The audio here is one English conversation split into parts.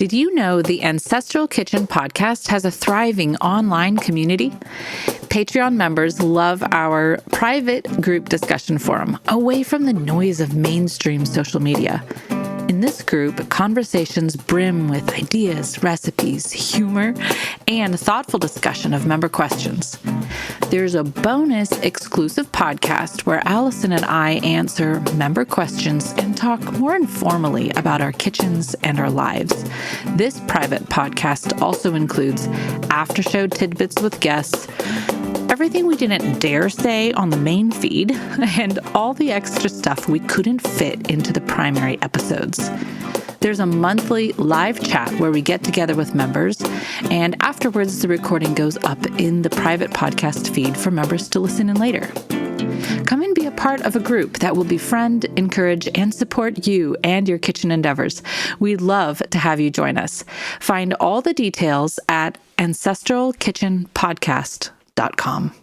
Did you know the Ancestral Kitchen Podcast has a thriving online community? Patreon members love our private group discussion forum, away from the noise of mainstream social media. In this group, conversations brim with ideas, recipes, humor, and thoughtful discussion of member questions. There's a bonus exclusive podcast where Alison and I answer member questions and talk more informally about our kitchens and our lives. This private podcast also includes after-show tidbits with guests, everything we didn't dare say on the main feed, and all the extra stuff we couldn't fit into the primary episodes. There's a monthly live chat where we get together with members, and afterwards the recording goes up in the private podcast feed for members to listen in later. Come and be a part of a group that will befriend, encourage, and support you and your kitchen endeavors. We'd love to have you join us. Find all the details at ancestralkitchenpodcast.com.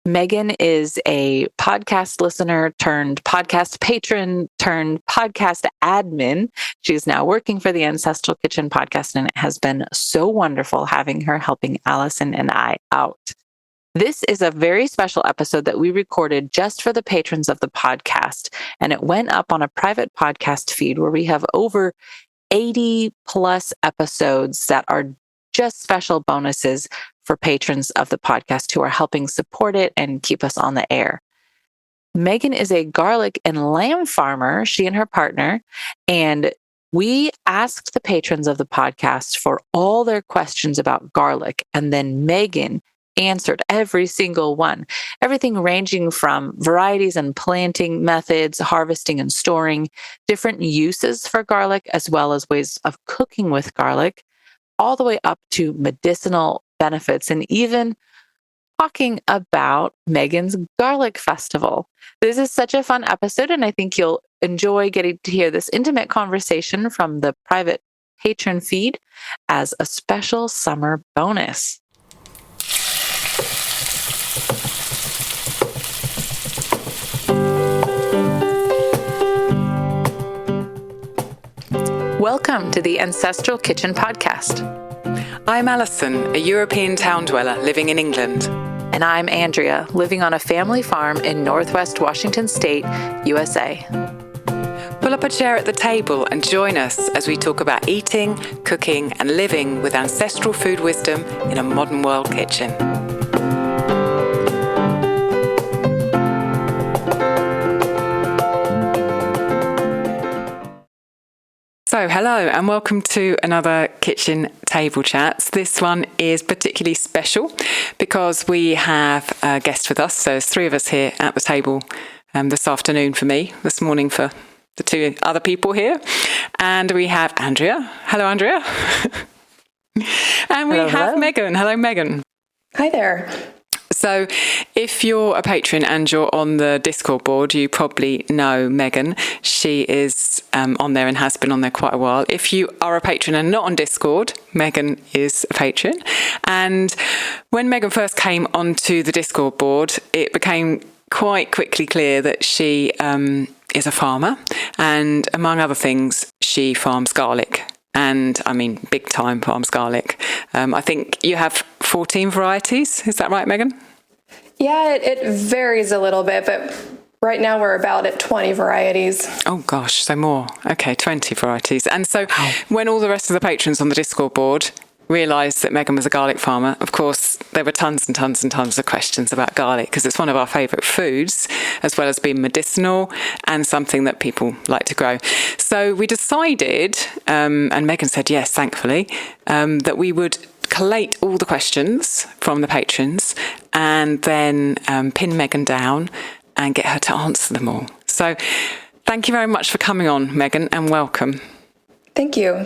Megan is a podcast listener turned podcast patron turned podcast admin. She's now working for the Ancestral Kitchen Podcast, and it has been so wonderful having her helping Alison and I out. This is a very special episode that we recorded just for the patrons of the podcast, and it went up on a private podcast feed where we have over 80 plus episodes that are just special bonuses for patrons of the podcast who are helping support it and keep us on the air. Megan is a garlic and lamb farmer, she and her partner, and we asked the patrons of the podcast for all their questions about garlic, and then Megan answered every single one. Everything ranging from varieties and planting methods, harvesting and storing, different uses for garlic, as well as ways of cooking with garlic, all the way up to medicinal benefits, and even talking about Megan's Garlic Festival. This is such a fun episode, and I think you'll enjoy getting to hear this intimate conversation from the private patron feed as a special summer bonus. Welcome to the Ancestral Kitchen Podcast. I'm Alison, a European town dweller living in England. And I'm Andrea, living on a family farm in Northwest Washington State, USA. Pull up a chair at the table and join us as we talk about eating, cooking, and living with ancestral food wisdom in a modern world kitchen. So hello and welcome to another Kitchen Table Chats. This one is particularly special because we have a guest with us. So there's three of us here at the table this afternoon for me, this morning for the two other people here. And we have Andrea. Hello, Andrea. And we have Megan. Hello, Megan. Hi there. So if you're a patron and you're on the Discord board, you probably know Megan. She is on there and has been on there quite a while. If you are a patron and not on Discord, Megan is a patron. And when Megan first came onto the Discord board, it became quite quickly clear that she is a farmer. And among other things, she farms garlic. And I mean, big time farms garlic. I think you have 14 varieties. Is that right, Megan? Yeah, it varies a little bit, but right now we're about at 20 varieties. Oh gosh, so more. Okay, 20 varieties. And so when all the rest of the patrons on the Discord board realised that Megan was a garlic farmer, of course, there were tons and tons and tons of questions about garlic because it's one of our favourite foods, as well as being medicinal and something that people like to grow. So we decided, and Megan said yes, thankfully, that we would collate all the questions from the patrons and then pin Megan down and get her to answer them all. So thank you very much for coming on, Megan, and welcome. Thank you.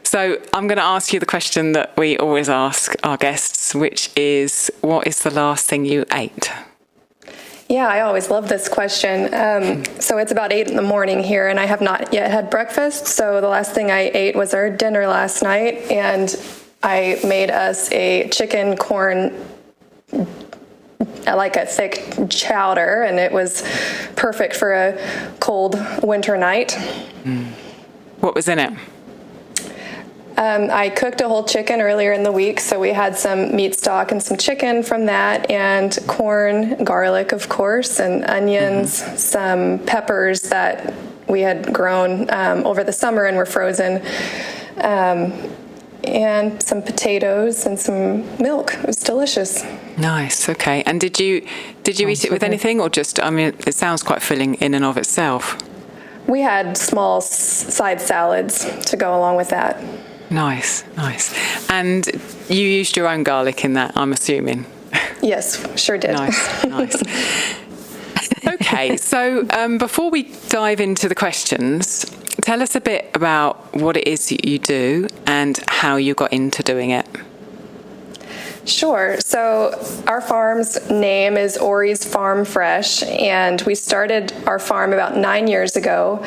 So I'm going to ask you the question that we always ask our guests, which is, what is the last thing you ate? Yeah, I always love this question. So it's about 8 a.m. here, and I have not yet had breakfast. So the last thing I ate was our dinner last night, and I made us a chicken corn, like a thick chowder, and it was perfect for a cold winter night. What was in it? I cooked a whole chicken earlier in the week, so we had some meat stock and some chicken from that, and corn, garlic, of course, and onions, some peppers that we had grown over the summer and were frozen, and some potatoes and some milk. It was delicious. Nice. Okay. And did you eat it with anything, or just? I mean, it sounds quite filling in and of itself. We had small side salads to go along with that. Nice. And you used your own garlic in that, I'm assuming. Yes, sure did. Nice. Okay, so before we dive into the questions, tell us a bit about what it is that you do and how you got into doing it. Sure. So our farm's name is Ori's Farm Fresh, and we started our farm about 9 years ago.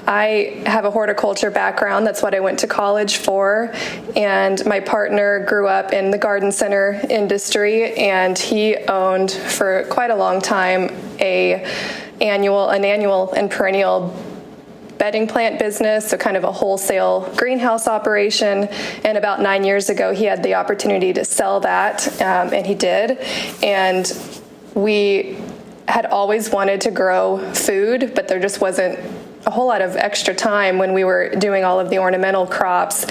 I have a horticulture background. That's what I went to college for. And my partner grew up in the garden center industry, and he owned for quite a long time an annual and perennial bedding plant business, so kind of a wholesale greenhouse operation. And about 9 years ago, he had the opportunity to sell that, and he did. And we had always wanted to grow food, but there just wasn't a whole lot of extra time when we were doing all of the ornamental crops.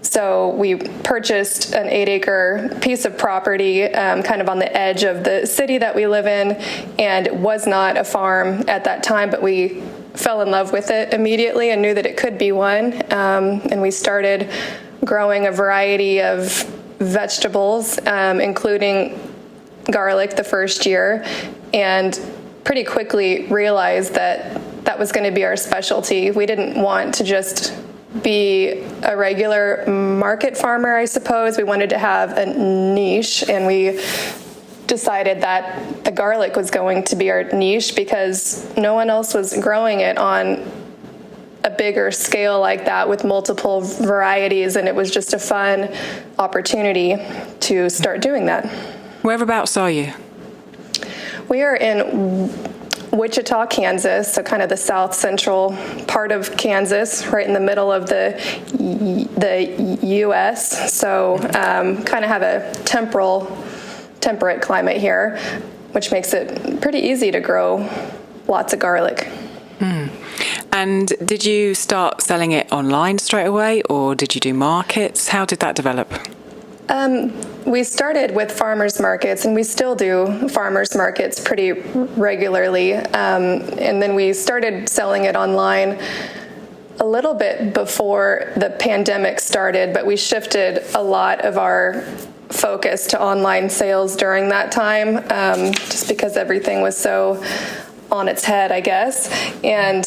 So we purchased an 8-acre piece of property kind of on the edge of the city that we live in, and it was not a farm at that time, but we fell in love with it immediately and knew that it could be one. And we started growing a variety of vegetables, including garlic the first year, and pretty quickly realized that that was going to be our specialty. We didn't want to just be a regular market farmer, I suppose. We wanted to have a niche, and we decided that the garlic was going to be our niche because no one else was growing it on a bigger scale like that with multiple varieties, and it was just a fun opportunity to start doing that. Whereabouts are you? We are in Wichita, Kansas, so kind of the south central part of Kansas, right in the middle of the U.S. So kind of have a temperate climate here, which makes it pretty easy to grow lots of garlic. And did you start selling it online straight away, or did you do markets? How did that develop? We started with farmers markets, and we still do farmers markets pretty regularly. And then we started selling it online a little bit before the pandemic started, but we shifted a lot of our focus to online sales during that time, just because everything was so on its head, I guess. And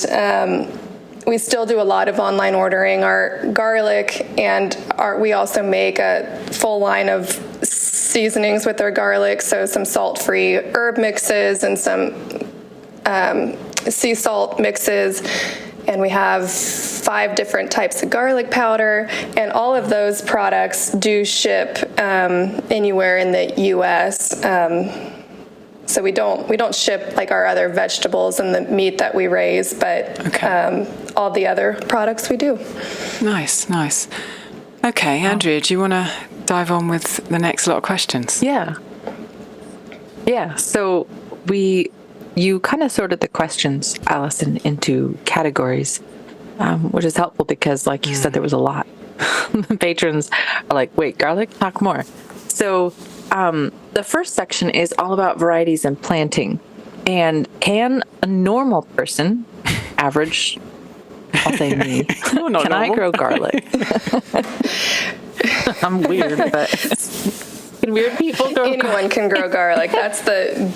we still do a lot of online ordering. Our garlic, and we also make a full line of seasonings with our garlic, so some salt-free herb mixes and some sea salt mixes. And we have 5 different types of garlic powder, and all of those products do ship anywhere in the U.S. So we don't ship like our other vegetables and the meat that we raise, but all the other products we do. Nice. Okay, Andrea, do you want to dive on with the next lot of questions? Yeah. So you kind of sorted the questions, Alison, into categories, which is helpful because, like you said, there was a lot. The patrons are like, wait, garlic? Talk more. So the first section is all about varieties and planting. And can a normal person, average, I'll say me, can I grow garlic? I'm weird, but can weird people grow garlic? Anyone can grow garlic. That's the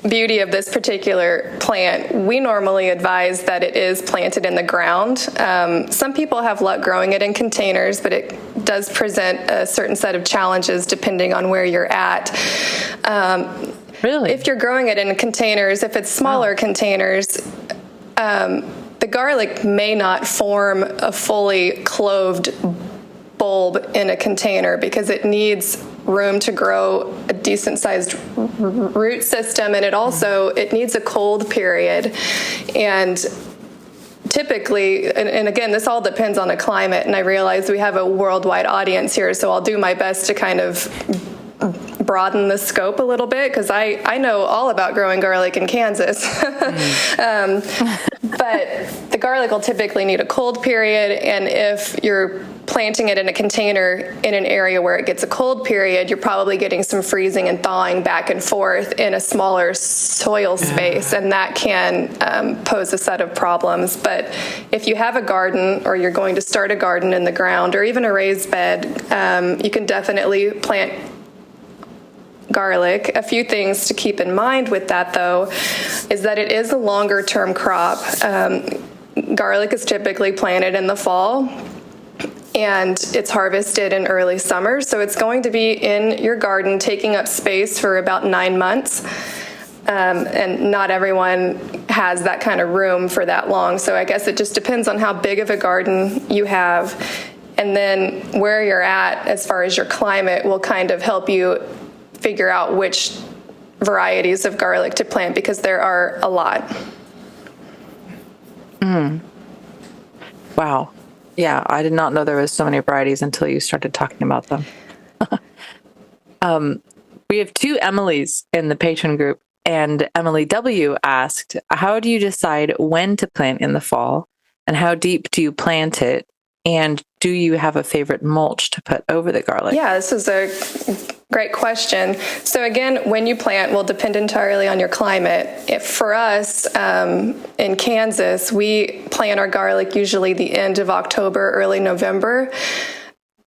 beauty of this particular plant. We normally advise that it is planted in the ground. Some people have luck growing it in containers, but it does present a certain set of challenges depending on where you're at. Really? If you're growing it in containers, if it's smaller containers, the garlic may not form a fully cloved bulb in a container because it needs room to grow a decent sized root system, and it needs a cold period. And typically, and again, this all depends on the climate, and I realize we have a worldwide audience here, so I'll do my best to kind of broaden the scope a little bit, because I know all about growing garlic in Kansas. But the garlic will typically need a cold period, and if you're planting it in a container in an area where it gets a cold period, you're probably getting some freezing and thawing back and forth in a smaller soil space, and that can pose a set of problems. But if you have a garden, or you're going to start a garden in the ground, or even a raised bed, you can definitely plant garlic. A few things to keep in mind with that, though, is that it is a longer term crop. Garlic is typically planted in the fall, and it's harvested in early summer. So it's going to be in your garden, taking up space for about 9 months. And not everyone has that kind of room for that long. So I guess it just depends on how big of a garden you have. And then where you're at as far as your climate will kind of help you figure out which varieties of garlic to plant, because there are a lot. Wow. Yeah, I did not know there was so many varieties until you started talking about them. We have 2 Emilys in the Patron group, and Emily W. asked, how do you decide when to plant in the fall, and how deep do you plant it, and do you have a favorite mulch to put over the garlic? Yeah, this is a great question. So again, when you plant will depend entirely on your climate. If for us in Kansas, we plant our garlic usually the end of October, early November.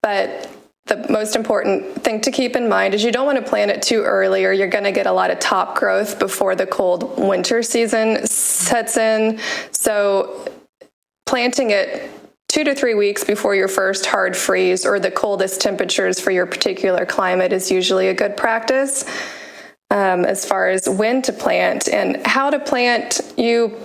But the most important thing to keep in mind is you don't want to plant it too early, or you're going to get a lot of top growth before the cold winter season sets in. So planting it 2 to 3 weeks before your first hard freeze or the coldest temperatures for your particular climate is usually a good practice. As far as when to plant and how to plant, you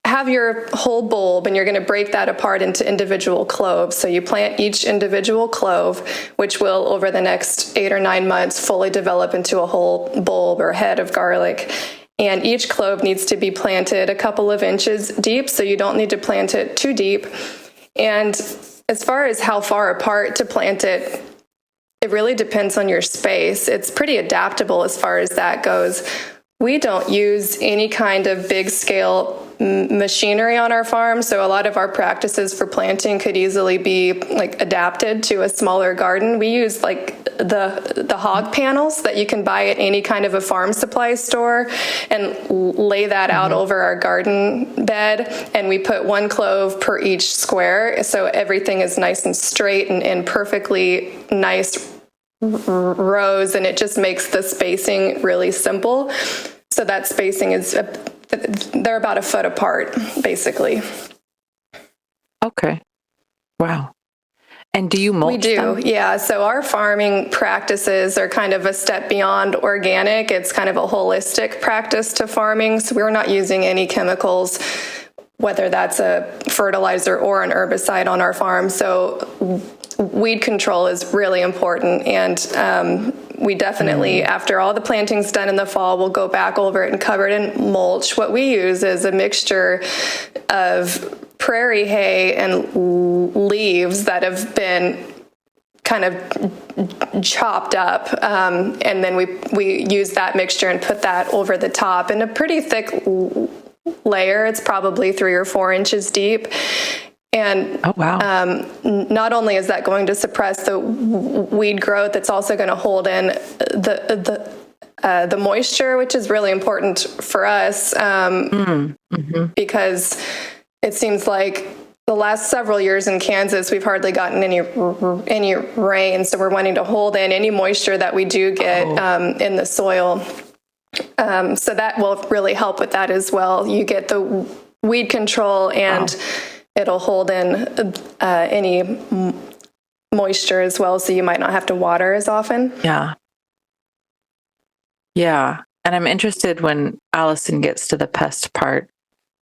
have your whole bulb, and you're going to break that apart into individual cloves. So you plant each individual clove, which will, over the next 8 or 9 months, fully develop into a whole bulb or head of garlic. And each clove needs to be planted a couple of inches deep, so you don't need to plant it too deep. And as far as how far apart to plant it, it really depends on your space. It's pretty adaptable as far as that goes. We don't use any kind of big scale machinery on our farm, so a lot of our practices for planting could easily be like adapted to a smaller garden. We use like the hog panels that you can buy at any kind of a farm supply store, and lay that out over our garden bed, and we put 1 clove per each square, so everything is nice and straight and perfectly nice rows, and it just makes the spacing really simple. So that spacing is, they're about a foot apart, basically. Okay. Wow. And do you mulch We do, them? yeah. So our farming practices are kind of a step beyond organic. It's kind of a holistic practice to farming. So we're not using any chemicals, whether that's a fertilizer or an herbicide on our farm. So weed control is really important, and we definitely, after all the planting's done in the fall, we'll go back over it and cover it in mulch. What we use is a mixture of prairie hay and leaves that have been kind of chopped up, and then we use that mixture and put that over the top in a pretty thick layer. It's probably 3 or 4 inches deep. And oh, wow. Not only is that going to suppress the weed growth, it's also going to hold in the moisture, which is really important for us, because it seems like the last several years in Kansas, we've hardly gotten any rain. So we're wanting to hold in any moisture that we do get in the soil. So that will really help with that as well. You get the weed control, and it'll hold in any moisture as well, so you might not have to water as often. Yeah. Yeah. And I'm interested when Alison gets to the pest part,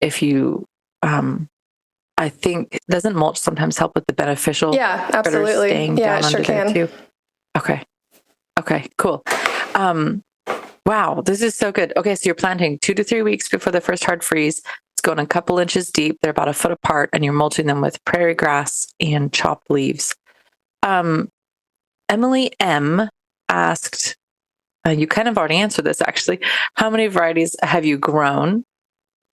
if you, I think, doesn't mulch sometimes help with the beneficial? Yeah, absolutely. Yeah, it sure can. Too? Okay, cool. Wow, this is so good. Okay, so you're planting 2 to 3 weeks before the first hard freeze. It's going a couple inches deep. They're about a foot apart, and you're mulching them with prairie grass and chopped leaves. Emily M. asked, you kind of already answered this actually. How many varieties have you grown?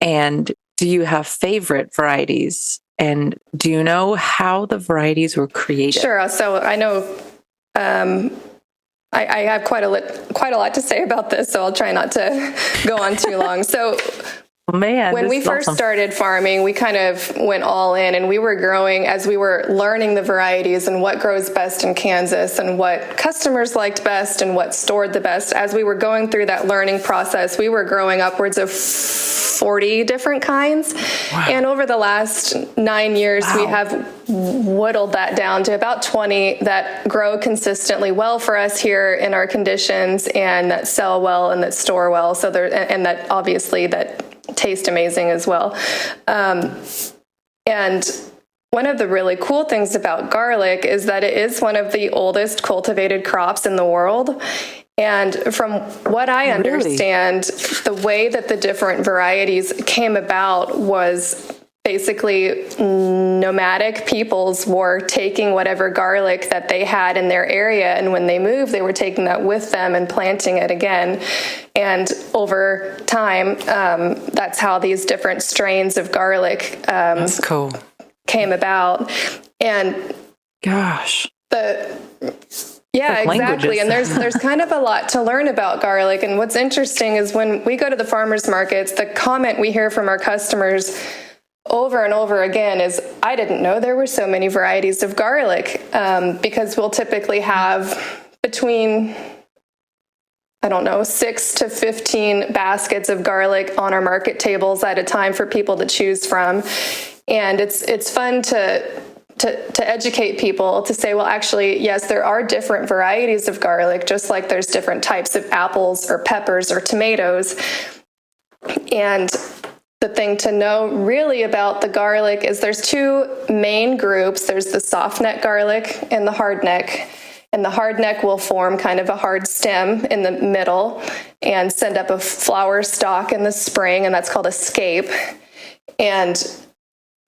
And do you have favorite varieties? And do you know how the varieties were created? Sure. So I know I have quite a lot to say about this, so I'll try not to go on too long. So when we first started farming, we kind of went all in, and we were growing as we were learning the varieties and what grows best in Kansas and what customers liked best and what stored the best. As we were going through that learning process, we were growing upwards of 40 different kinds. Wow. And over the last 9 years, we have whittled that down to about 20 that grow consistently well for us here in our conditions, and that sell well and that store well. So and that obviously that taste amazing as well. And one of the really cool things about garlic is that it is one of the oldest cultivated crops in the world. And from what I understand, the way that the different varieties came about was basically nomadic peoples were taking whatever garlic that they had in their area, and when they moved, they were taking that with them and planting it again. And over time, that's how these different strains of garlic that's cool. came about. And gosh, yeah, exactly. And there's kind of a lot to learn about garlic. And what's interesting is when we go to the farmers markets, the comment we hear from our customers over and over again is, I didn't know there were so many varieties of garlic, because we'll typically have between, 6 to 15 baskets of garlic on our market tables at a time for people to choose from. And it's fun to educate people to say, well, actually, yes, there are different varieties of garlic, just like there's different types of apples or peppers or tomatoes. And the thing to know really about the garlic is there's two main groups. There's the soft neck garlic and the hard neck. And the hard neck will form kind of a hard stem in the middle and send up a flower stalk in the spring, and that's called a scape. And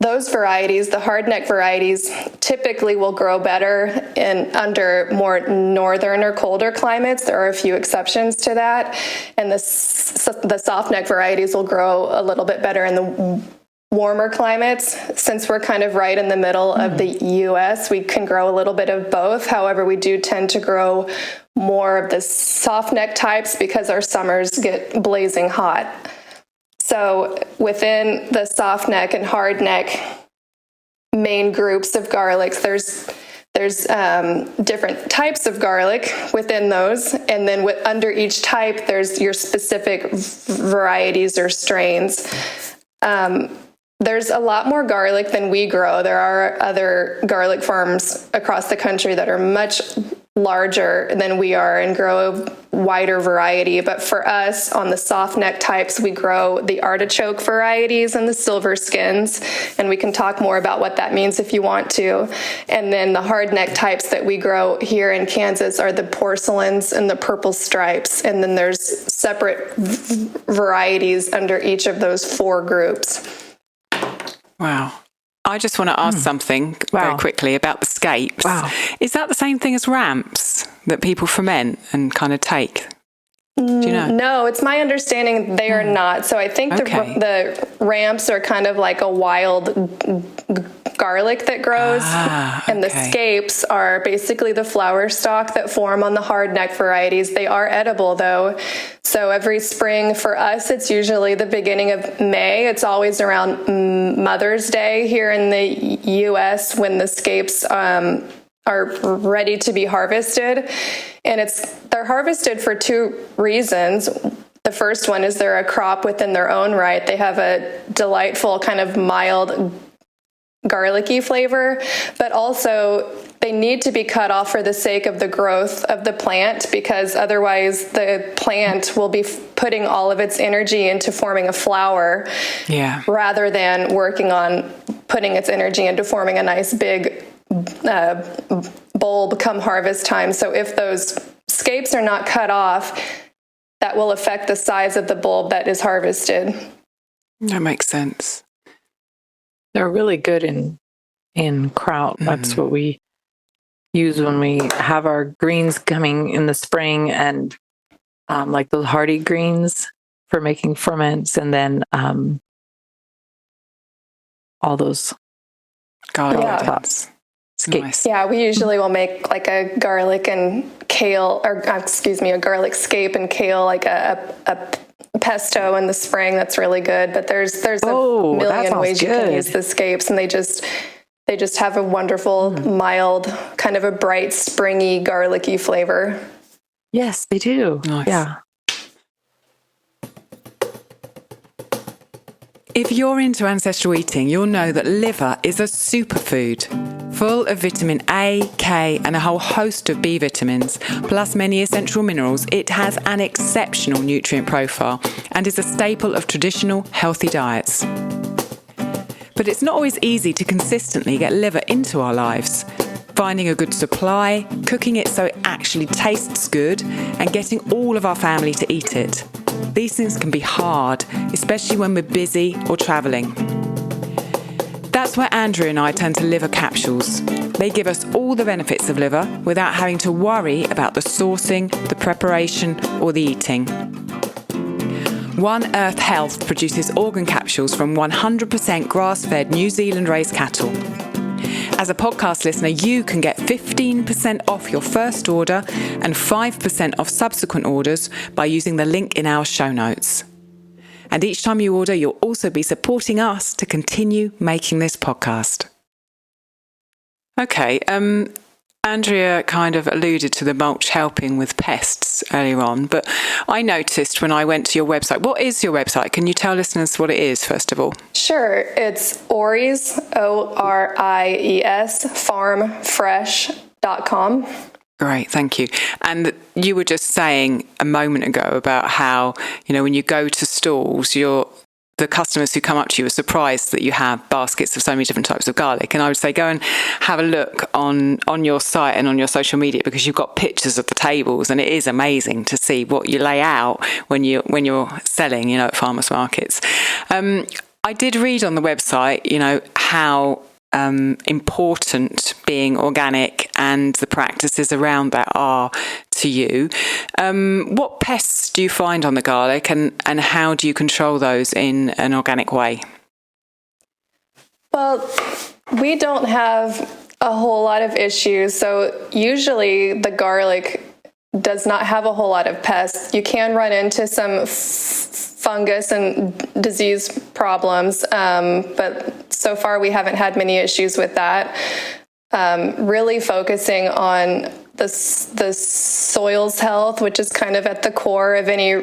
those varieties, the hard neck varieties, typically will grow better under more northern or colder climates. There are a few exceptions to that. And the soft neck varieties will grow a little bit better in the warmer climates. Since we're kind of right in the middle of the U.S., we can grow a little bit of both. However, we do tend to grow more of the soft neck types because our summers get blazing hot. So within the soft neck and hard neck main groups of garlics, there's different types of garlic within those. And then under each type, there's your specific varieties or strains. There's a lot more garlic than we grow. There are other garlic farms across the country that are much larger than we are and grow a wider variety. But for us, on the soft neck types, we grow the artichoke varieties and the silver skins. And we can talk more about what that means if you want to. And then the hard neck types that we grow here in Kansas are the porcelains and the purple stripes. And then there's separate varieties under each of those four groups. Wow. I just want to ask something very quickly about the scapes. Wow. Is that the same thing as ramps that people ferment and kind of take? Do you know? No, it's my understanding they are not. So I think the ramps are kind of like a wild garlic that grows. And the scapes are basically the flower stalk that form on the hard neck varieties. They are edible though. So every spring for us, it's usually the beginning of May. It's always around Mother's Day here in the U.S. when the scapes are ready to be harvested. And they're harvested for two reasons. The first one is they're a crop within their own right. They have a delightful kind of mild garlicky flavor, but also they need to be cut off for the sake of the growth of the plant, because otherwise the plant will be putting all of its energy into forming a flower rather than working on putting its energy into forming a nice big bulb come harvest time. So if those scapes are not cut off, that will affect the size of the bulb that is harvested. That makes sense. They're really good in kraut. That's what we use when we have our greens coming in the spring, and like those hardy greens for making ferments, and then all those Garlic. scapes. Yeah, we usually will make like a garlic and kale, or a garlic scape and kale, like a pesto in the spring. That's really good. But there's a million ways you can use the scapes, and they just have a wonderful, mild, kind of a bright, springy, garlicky flavor. Yes, they do. Nice. Yeah. If you're into ancestral eating, you'll know that liver is a superfood, full of vitamin A, K, and a whole host of B vitamins, plus many essential minerals. It has an exceptional nutrient profile and is a staple of traditional healthy diets. But it's not always easy to consistently get liver into our lives. Finding a good supply, cooking it so it actually tastes good, and getting all of our family to eat it. These things can be hard, especially when we're busy or travelling. That's where Andrea and I turn to liver capsules. They give us all the benefits of liver without having to worry about the sourcing, the preparation, or the eating. One Earth Health produces organ capsules from 100% grass-fed New Zealand-raised cattle. As a podcast listener, you can get 15% off your first order and 5% off subsequent orders by using the link in our show notes. And each time you order, you'll also be supporting us to continue making this podcast. Okay, Andrea kind of alluded to the mulch helping with pests earlier on, but I noticed when I went to your website. What is your website? Can you tell listeners what it is, first of all? Sure. It's Ori's, ORIES, farmfresh.com. Great, thank you. And you were just saying a moment ago about how, when you go to stalls, the customers who come up to you are surprised that you have baskets of so many different types of garlic. And I would say go and have a look on your site and on your social media, because you've got pictures of the tables, and it is amazing to see what you lay out when you're selling, at farmers markets. I did read on the website, how important being organic and the practices around that are to you. What pests do you find on the garlic, and how do you control those in an organic way? Well, we don't have a whole lot of issues. So usually the garlic does not have a whole lot of pests. You can run into some fungus and disease problems, but so far we haven't had many issues with that. Really focusing on the soil's health, which is kind of at the core of any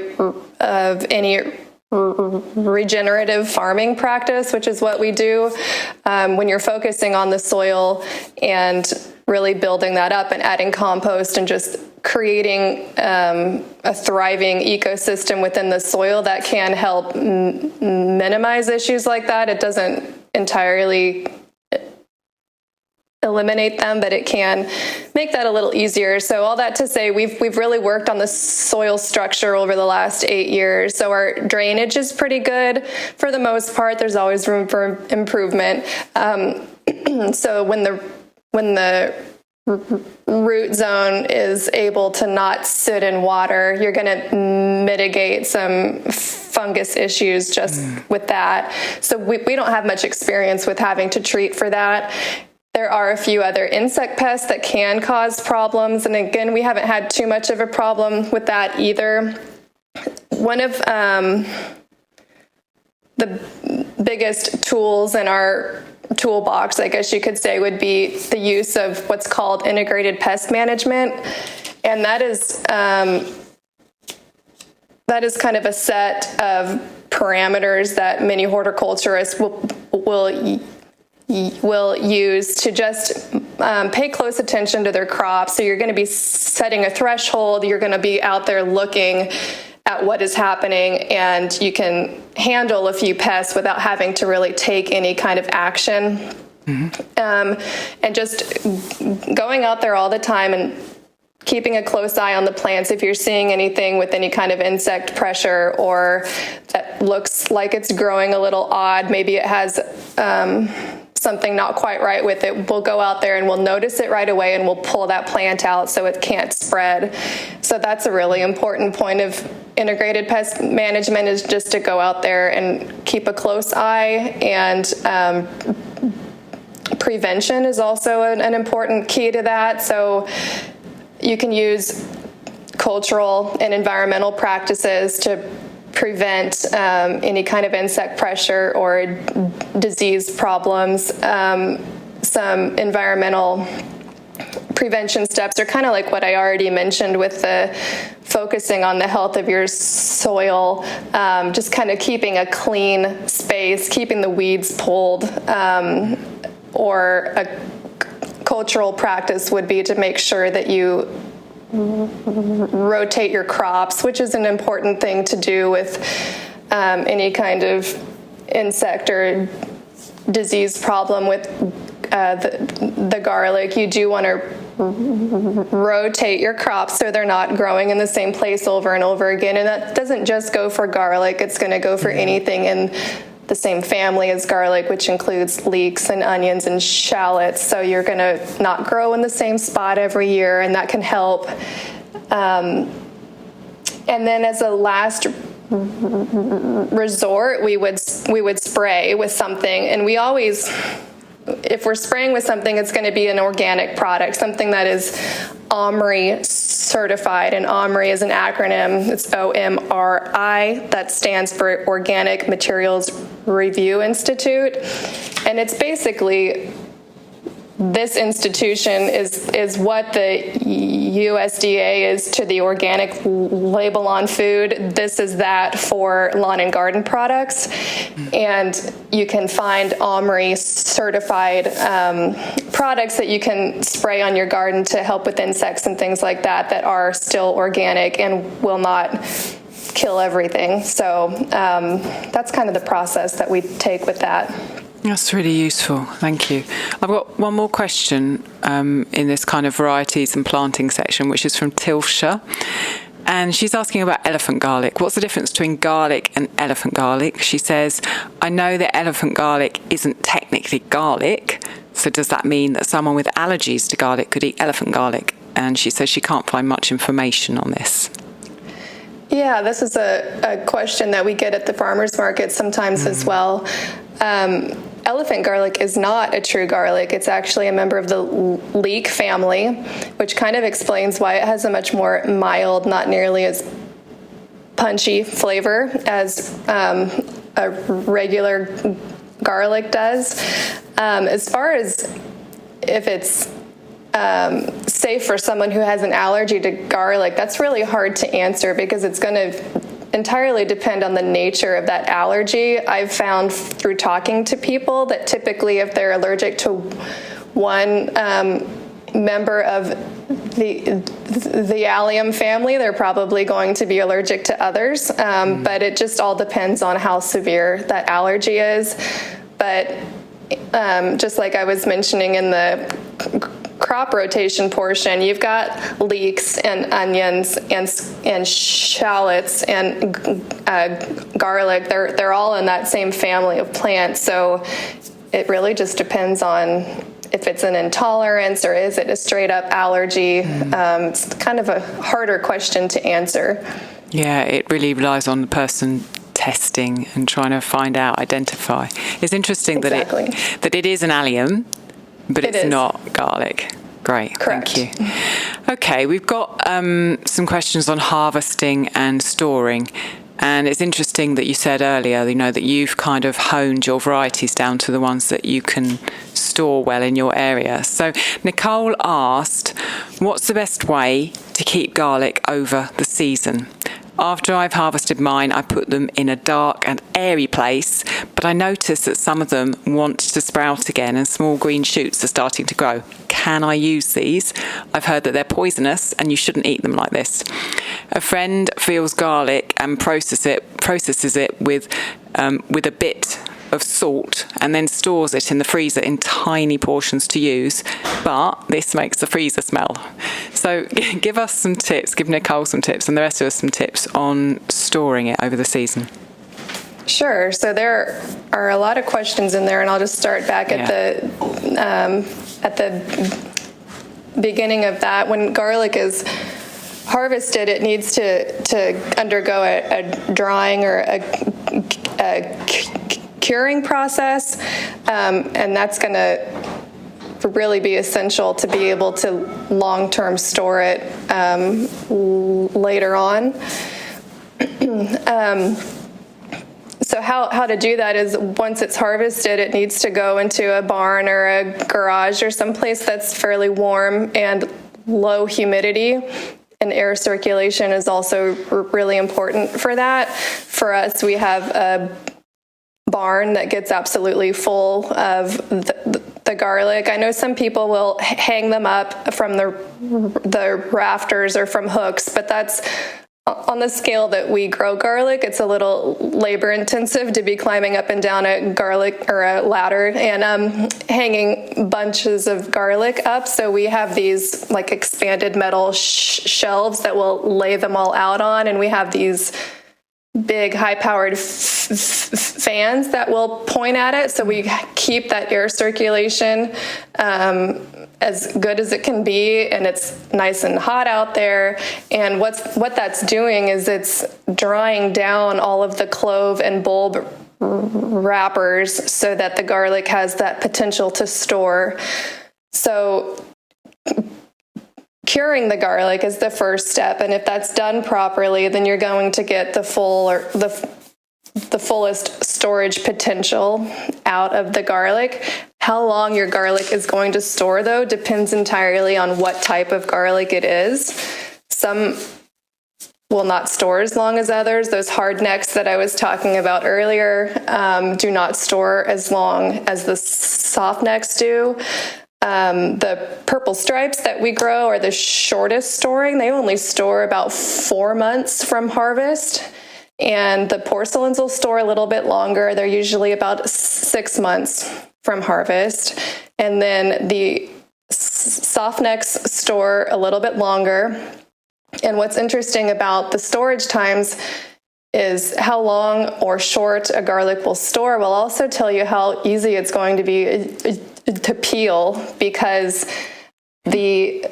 regenerative farming practice, which is what we do. When you're focusing on the soil and really building that up and adding compost and just creating a thriving ecosystem within the soil, that can help minimize issues like that. It doesn't entirely eliminate them, but it can make that a little easier. So all that to say, we've really worked on the soil structure over the last 8 years. So our drainage is pretty good for the most part. There's always room for improvement. So when the root zone is able to not sit in water, you're going to mitigate some fungus issues just with that. So we don't have much experience with having to treat for that. There are a few other insect pests that can cause problems. And again, we haven't had too much of a problem with that either. One of the biggest tools in our toolbox, I guess you could say, would be the use of what's called integrated pest management. And that is kind of a set of parameters that many horticulturists will use to just pay close attention to their crops. So you're going to be setting a threshold. You're going to be out there looking at what is happening, and you can handle a few pests without having to really take any kind of action. And just going out there all the time and keeping a close eye on the plants. If you're seeing anything with any kind of insect pressure or that that looks like it's growing a little odd, maybe it has something not quite right with it, we'll go out there and we'll notice it right away and we'll pull that plant out so it can't spread. So that's a really important point of integrated pest management, is just to go out there and keep a close eye. And prevention is also an important key to that. So you can use cultural and environmental practices to prevent any kind of insect pressure or disease problems. Some environmental prevention steps are kind of like what I already mentioned with the focusing on the health of your soil, just kind of keeping a clean space, keeping the weeds pulled, or a cultural practice would be to make sure that you rotate your crops, which is an important thing to do with any kind of insect or disease problem with the garlic. You do want to rotate your crops so they're not growing in the same place over and over again. And that doesn't just go for garlic. It's going to go for anything in the same family as garlic, which includes leeks and onions and shallots. So you're going to not grow in the same spot every year, and that can help. And then as a last resort, we would spray with something. And we always, if we're spraying with something, it's going to be an organic product, something that is OMRI certified. And OMRI is an acronym. It's OMRI. That stands for Organic Materials Review Institute. And it's basically, this institution is what the USDA is to the organic label on food. This is that for lawn and garden products. And you can find OMRI certified products that you can spray on your garden to help with insects and things like that, that are still organic and will not kill everything. So that's kind of the process that we take with that. That's really useful. Thank you. I've got one more question in this kind of varieties and planting section, which is from Tilsha. And she's asking about elephant garlic. What's the difference between garlic and elephant garlic? She says, I know that elephant garlic isn't technically garlic. So does that mean that someone with allergies to garlic could eat elephant garlic? And she says she can't find much information on this. Yeah, this is a question that we get at the farmers market sometimes as well. Elephant garlic is not a true garlic. It's actually a member of the leek family, which kind of explains why it has a much more mild, not nearly as punchy flavor as a regular garlic does. As far as if it's safe for someone who has an allergy to garlic, that's really hard to answer because it's going to entirely depend on the nature of that allergy. I've found through talking to people that typically if they're allergic to one member of the allium family, they're probably going to be allergic to others. But it just all depends on how severe that allergy is. But just like I was mentioning in the crop rotation portion, you've got leeks and onions and shallots and garlic. They're all in that same family of plants. So it really just depends on if it's an intolerance or is it a straight up allergy. It's kind of a harder question to answer. Yeah, it really relies on the person testing and trying to find out, identify. It's interesting that it is an allium, but it's not garlic. Great, correct. Thank you. Okay, we've got some questions on harvesting and storing. And it's interesting that you said earlier, that you've kind of honed your varieties down to the ones that you can store well in your area. So Nicole asked, what's the best way to keep garlic over the season? After I've harvested mine, I put them in a dark and airy place, but I notice that some of them want to sprout again and small green shoots are starting to grow. Can I use these? I've heard that they're poisonous and you shouldn't eat them like this. A friend feels garlic and processes it with a bit of salt and then stores it in the freezer in tiny portions to use, but this makes the freezer smell. So give us some tips, give Nicole some tips and the rest of us some tips on storing it over the season. Sure. So there are a lot of questions in there, and I'll just start back at the beginning of that. When garlic is harvested, it needs to undergo a drying or a curing process, and that's going to really be essential to be able to long-term store it later on. So how to do that is, once it's harvested, it needs to go into a barn or a garage or someplace that's fairly warm and low humidity. And air circulation is also really important for that. For us, we have a barn that gets absolutely full of the garlic. I know some people will hang them up from the rafters or from hooks, but that's on the scale that we grow garlic. It's a little labor intensive to be climbing up and down a garlic or a ladder and hanging bunches of garlic up. So we have these like expanded metal shelves that we'll lay them all out on, and we have these big high-powered fans that will point at it, so we keep that air circulation as good as it can be, and it's nice and hot out there. And what that's doing is it's drying down all of the clove and bulb wrappers so that the garlic has that potential to store. So curing the garlic is the first step, and if that's done properly, then you're going to get the fullest storage potential out of the garlic. How long your garlic is going to store, though, depends entirely on what type of garlic it is. Some will not store as long as others. Those hard necks that I was talking about earlier do not store as long as the soft necks do. The purple stripes that we grow are the shortest storing. They only store about 4 months from harvest. And the porcelains will store a little bit longer. They're usually about 6 months from harvest. And then the soft necks store a little bit longer. And what's interesting about the storage times is how long or short a garlic will store will also tell you how easy it's going to be to peel, because the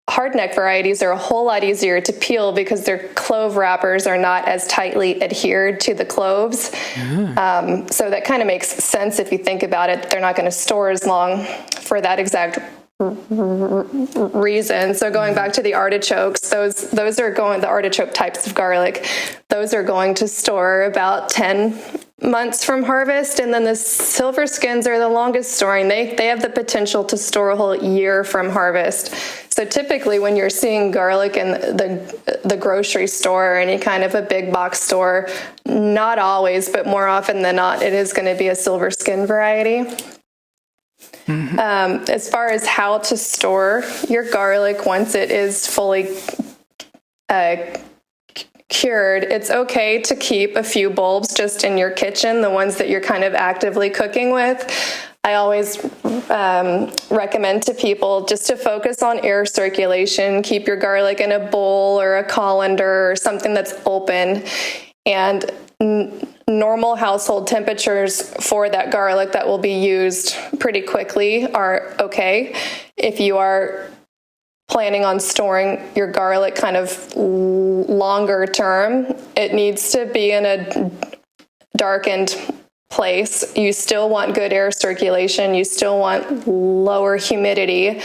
hardneck varieties are a whole lot easier to peel because their clove wrappers are not as tightly adhered to the cloves. So that kind of makes sense if you think about it. They're not going to store as long for that exact reason. So going back to the artichokes, those are the artichoke types of garlic, those are going to store about 10 months from harvest. And then the silver skins are the longest storing. They have the potential to store a whole year from harvest. So typically when you're seeing garlic in the grocery store or any kind of a big box store, not always, but more often than not, it is going to be a silver skin variety. As far as how to store your garlic once it is fully cured, it's okay to keep a few bulbs just in your kitchen, the ones that you're kind of actively cooking with. I always recommend to people just to focus on air circulation. Keep your garlic in a bowl or a colander or something that's open, and normal household temperatures for that garlic that will be used pretty quickly are okay. If you are planning on storing your garlic kind of longer term, it needs to be in a darkened place. You still want good air circulation. You still want lower humidity.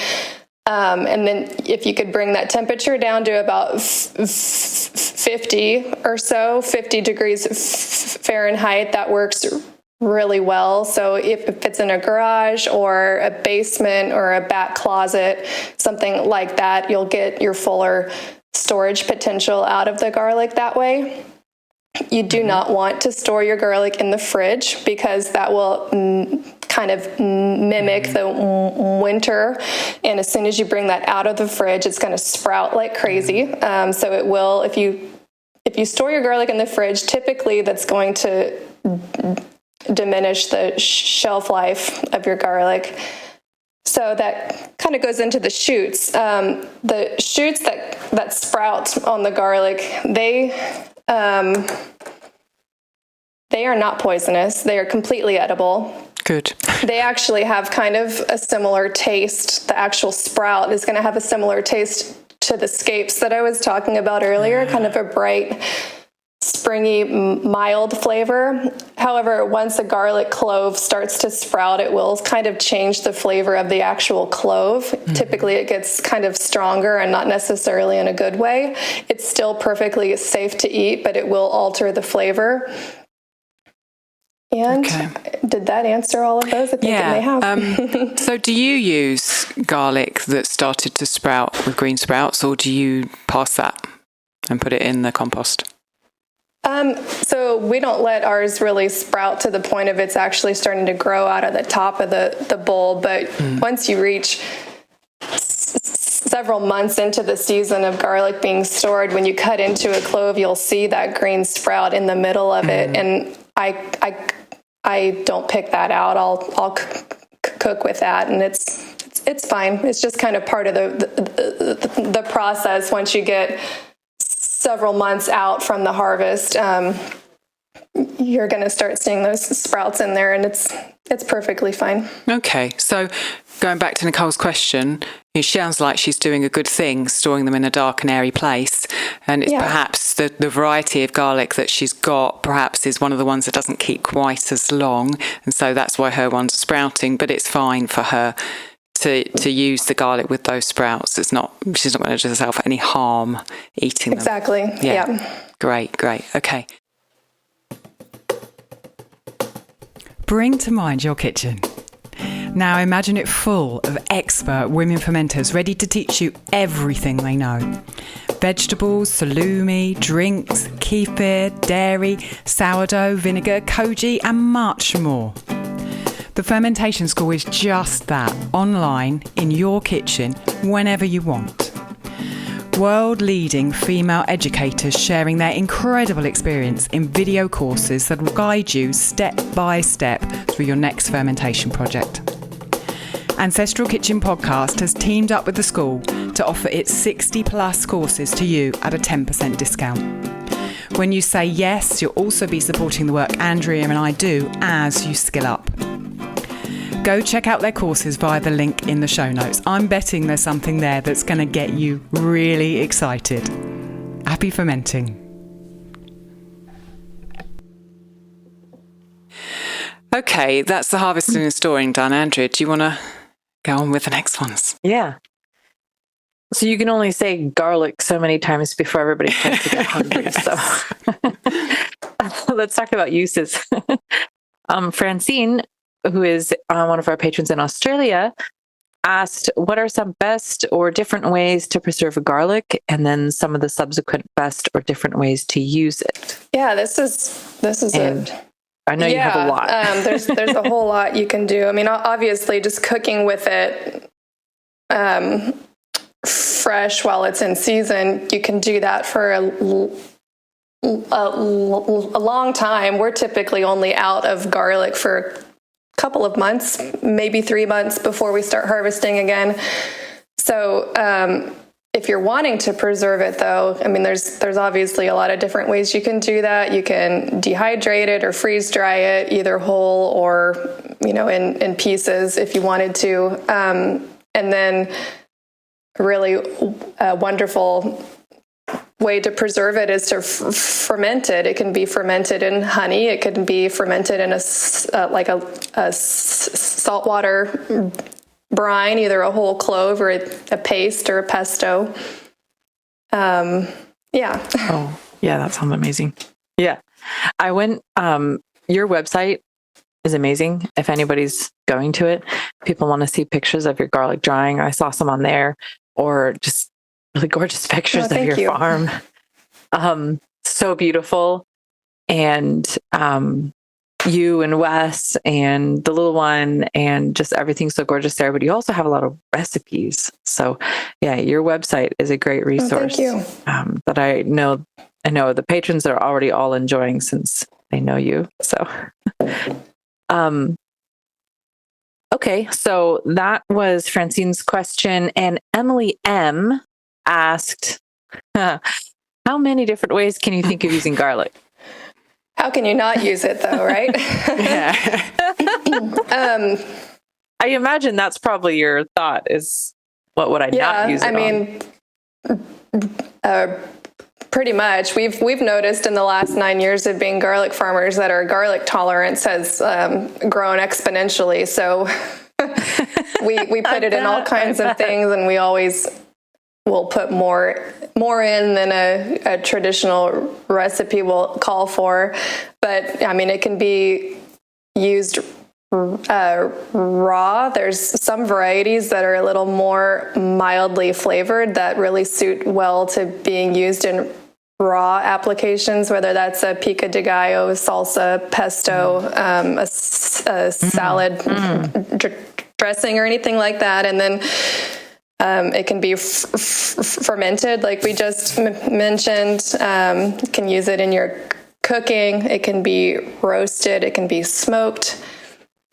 And then if you could bring that temperature down to about 50 or so, 50 degrees Fahrenheit, that works really well. So if it's in a garage or a basement or a back closet, something like that, you'll get your fuller storage potential out of the garlic that way. You do not want to store your garlic in the fridge because that will kind of mimic the winter. And as soon as you bring that out of the fridge, it's going to sprout like crazy. So it will, if you store your garlic in the fridge, typically that's going to diminish the shelf life of your garlic. So that kind of goes into the shoots. The shoots that sprout on the garlic, they They are not poisonous. They are completely edible. Good. They actually have kind of a similar taste. The actual sprout is going to have a similar taste to the scapes that I was talking about earlier, kind of a bright, springy, mild flavor. However, once a garlic clove starts to sprout, it will kind of change the flavor of the actual clove. Typically, it gets kind of stronger and not necessarily in a good way. It's still perfectly safe to eat, but it will alter the flavor. And did that answer all of those? I think it may have. So do you use garlic that started to sprout with green sprouts, or do you pass that and put it in the compost? So we don't let ours really sprout to the point of it's actually starting to grow out of the top of the bowl. But once you reach several months into the season of garlic being stored, when you cut into a clove, you'll see that green sprout in the middle of it. And I don't pick that out. I'll cook with that, and it's fine. It's just kind of part of the process. Once you get several months out from the harvest, you're going to start seeing those sprouts in there, and it's perfectly fine. Okay, so going back to Nicole's question, it sounds like she's doing a good thing, storing them in a dark and airy place. And it's perhaps the variety of garlic that she's got perhaps is one of the ones that doesn't keep quite as long. And so that's why her ones are sprouting, but it's fine for her to use the garlic with those sprouts. She's not going to do herself any harm eating them. Exactly. Yeah. Great. Okay. Bring to mind your kitchen. Now imagine it full of expert women fermenters ready to teach you everything they know. Vegetables, salumi, drinks, kefir, dairy, sourdough, vinegar, koji, and much more. The Fermentation School is just that, online, in your kitchen, whenever you want. World-leading female educators sharing their incredible experience in video courses that will guide you step by step through your next fermentation project. Ancestral Kitchen Podcast has teamed up with the school to offer its 60-plus courses to you at a 10% discount. When you say yes, you'll also be supporting the work Andrea and I do as you skill up. Go check out their courses via the link in the show notes. I'm betting there's something there that's going to get you really excited. Happy fermenting. Okay, that's the harvesting and storing done. Andrea, do you want to go on with the next ones? Yeah. So you can only say garlic so many times before everybody starts to get hungry. So let's talk about uses. Francine, who is one of our patrons in Australia, asked, what are some best or different ways to preserve garlic, and then some of the subsequent best or different ways to use it? Yeah, this is and I know you have a lot. There's a whole lot you can do. I mean, obviously, just cooking with it fresh while it's in season, you can do that for a long time. We're typically only out of garlic for couple of months, maybe 3 months before we start harvesting again. So if you're wanting to preserve it, though, I mean, there's obviously a lot of different ways you can do that. You can dehydrate it or freeze dry it, either whole or, in pieces if you wanted to. And then a really wonderful way to preserve it is to ferment it. It can be fermented in honey. It can be fermented in a saltwater brine, either a whole clove or a paste or a pesto. Oh, yeah, that sounds amazing. Yeah. I went, your website is amazing. If anybody's going to it, people want to see pictures of your garlic drying. I saw some on there, or just really gorgeous pictures of your farm. So beautiful. And you and Wes and the little one, and just everything's so gorgeous there. But you also have a lot of recipes. So yeah, your website is a great resource. Thank you. That I know the patrons are already all enjoying since they know you. So okay, so that was Francine's question. And Emily M asked, how many different ways can you think of using garlic? How can you not use it though, right? Yeah. I imagine that's probably your thought is, what would I not use it on? Pretty much. We've noticed in the last 9 years of being garlic farmers that our garlic tolerance has grown exponentially. So we put it in all kinds of things, and we always will put more in than a traditional recipe will call for. But I mean, it can be used raw. There's some varieties that are a little more mildly flavored that really suit well to being used in raw applications, whether that's a pico de gallo, salsa, pesto, a salad dressing or anything like that. And then it can be fermented, like we just mentioned. You can use it in your cooking. It can be roasted. It can be smoked.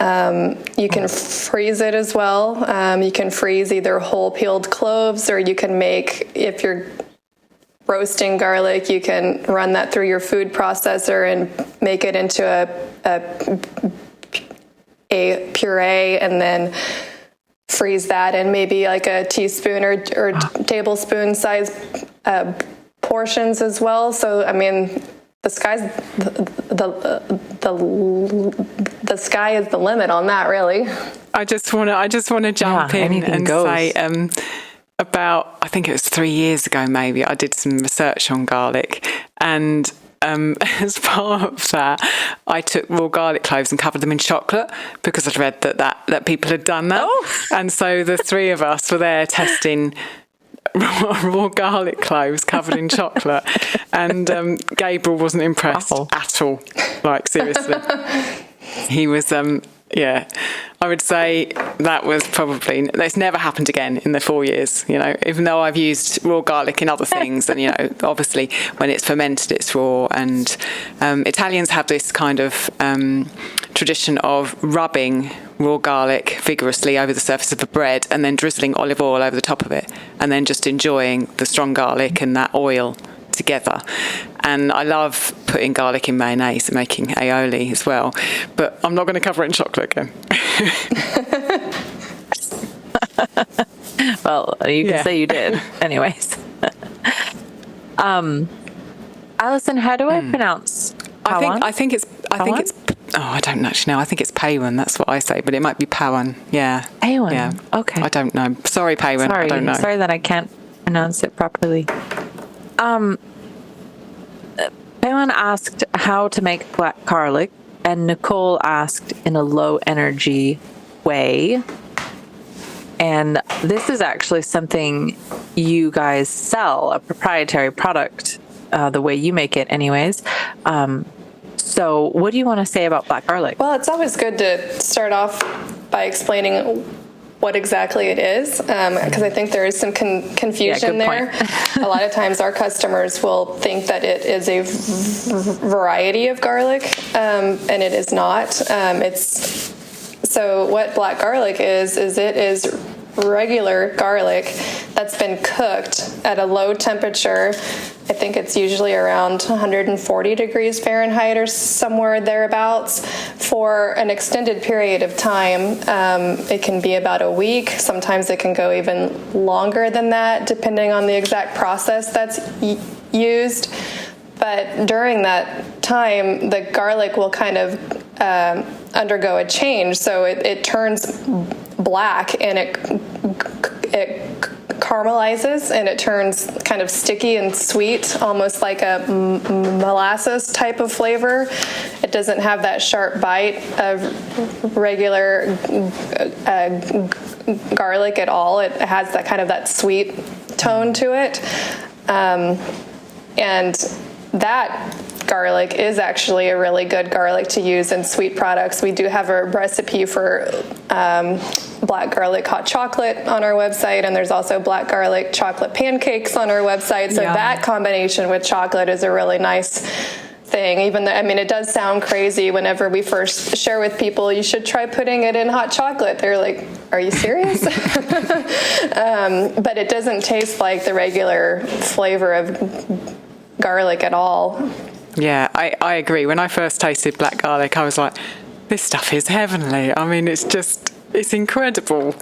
You can freeze it as well. You can freeze either whole peeled cloves, or you can make, if you're roasting garlic, you can run that through your food processor and make it into a puree, and then freeze that in maybe like a teaspoon or tablespoon size portions as well. So I mean, the sky is the limit on that, really. I just want to jump in and say about, I think it was 3 years ago maybe, I did some research on garlic, and as part of that, I took raw garlic cloves and covered them in chocolate, because I'd read that people had done that. And so the three of us were there testing raw garlic cloves covered in chocolate, and Gabriel wasn't impressed at all. Like, seriously. He was I would say that was probably, that's never happened again in the 4 years, even though I've used raw garlic in other things. And, obviously when it's fermented, it's raw. And Italians have this kind of tradition of rubbing raw garlic vigorously over the surface of a bread and then drizzling olive oil over the top of it, and then just enjoying the strong garlic and that oil together. And I love putting garlic in mayonnaise and making aioli as well, but I'm not going to cover it in chocolate again. Well, you can say you did anyways. Alison, how do I pronounce Pawan? I think it's I don't actually know. I think it's Pawan. That's what I say, but it might be Pawan. Yeah. Pawan. Yeah. Okay. I don't know. Sorry, Pawan. I don't know. Sorry that I can't pronounce it properly. Pawan asked how to make black garlic, and Nicole asked in a low energy way. And this is actually something you guys sell, a proprietary product, the way you make it anyways. So what do you want to say about black garlic? Well, it's always good to start off by explaining what exactly it is, because I think there is some confusion there. A lot of times our customers will think that it is a variety of garlic, and it is not. So what black garlic is it is regular garlic that's been cooked at a low temperature. I think it's usually around 140 degrees Fahrenheit or somewhere thereabouts for an extended period of time. It can be about a week. Sometimes it can go even longer than that, depending on the exact process that's used. But during that time, the garlic will kind of undergo a change. So it turns black, and it caramelizes, and it turns kind of sticky and sweet, almost like a molasses type of flavor. It doesn't have that sharp bite of regular garlic at all. It has that kind of that sweet tone to it. And that garlic is actually a really good garlic to use in sweet products. We do have a recipe for black garlic hot chocolate on our website, and there's also black garlic chocolate pancakes on our website. So that combination with chocolate is a really nice thing. Even though, I mean, it does sound crazy whenever we first share with people, you should try putting it in hot chocolate. They're like, are you serious? But it doesn't taste like the regular flavor of garlic at all. Yeah, I agree. When I first tasted black garlic, I was like, this stuff is heavenly. I mean, it's incredible.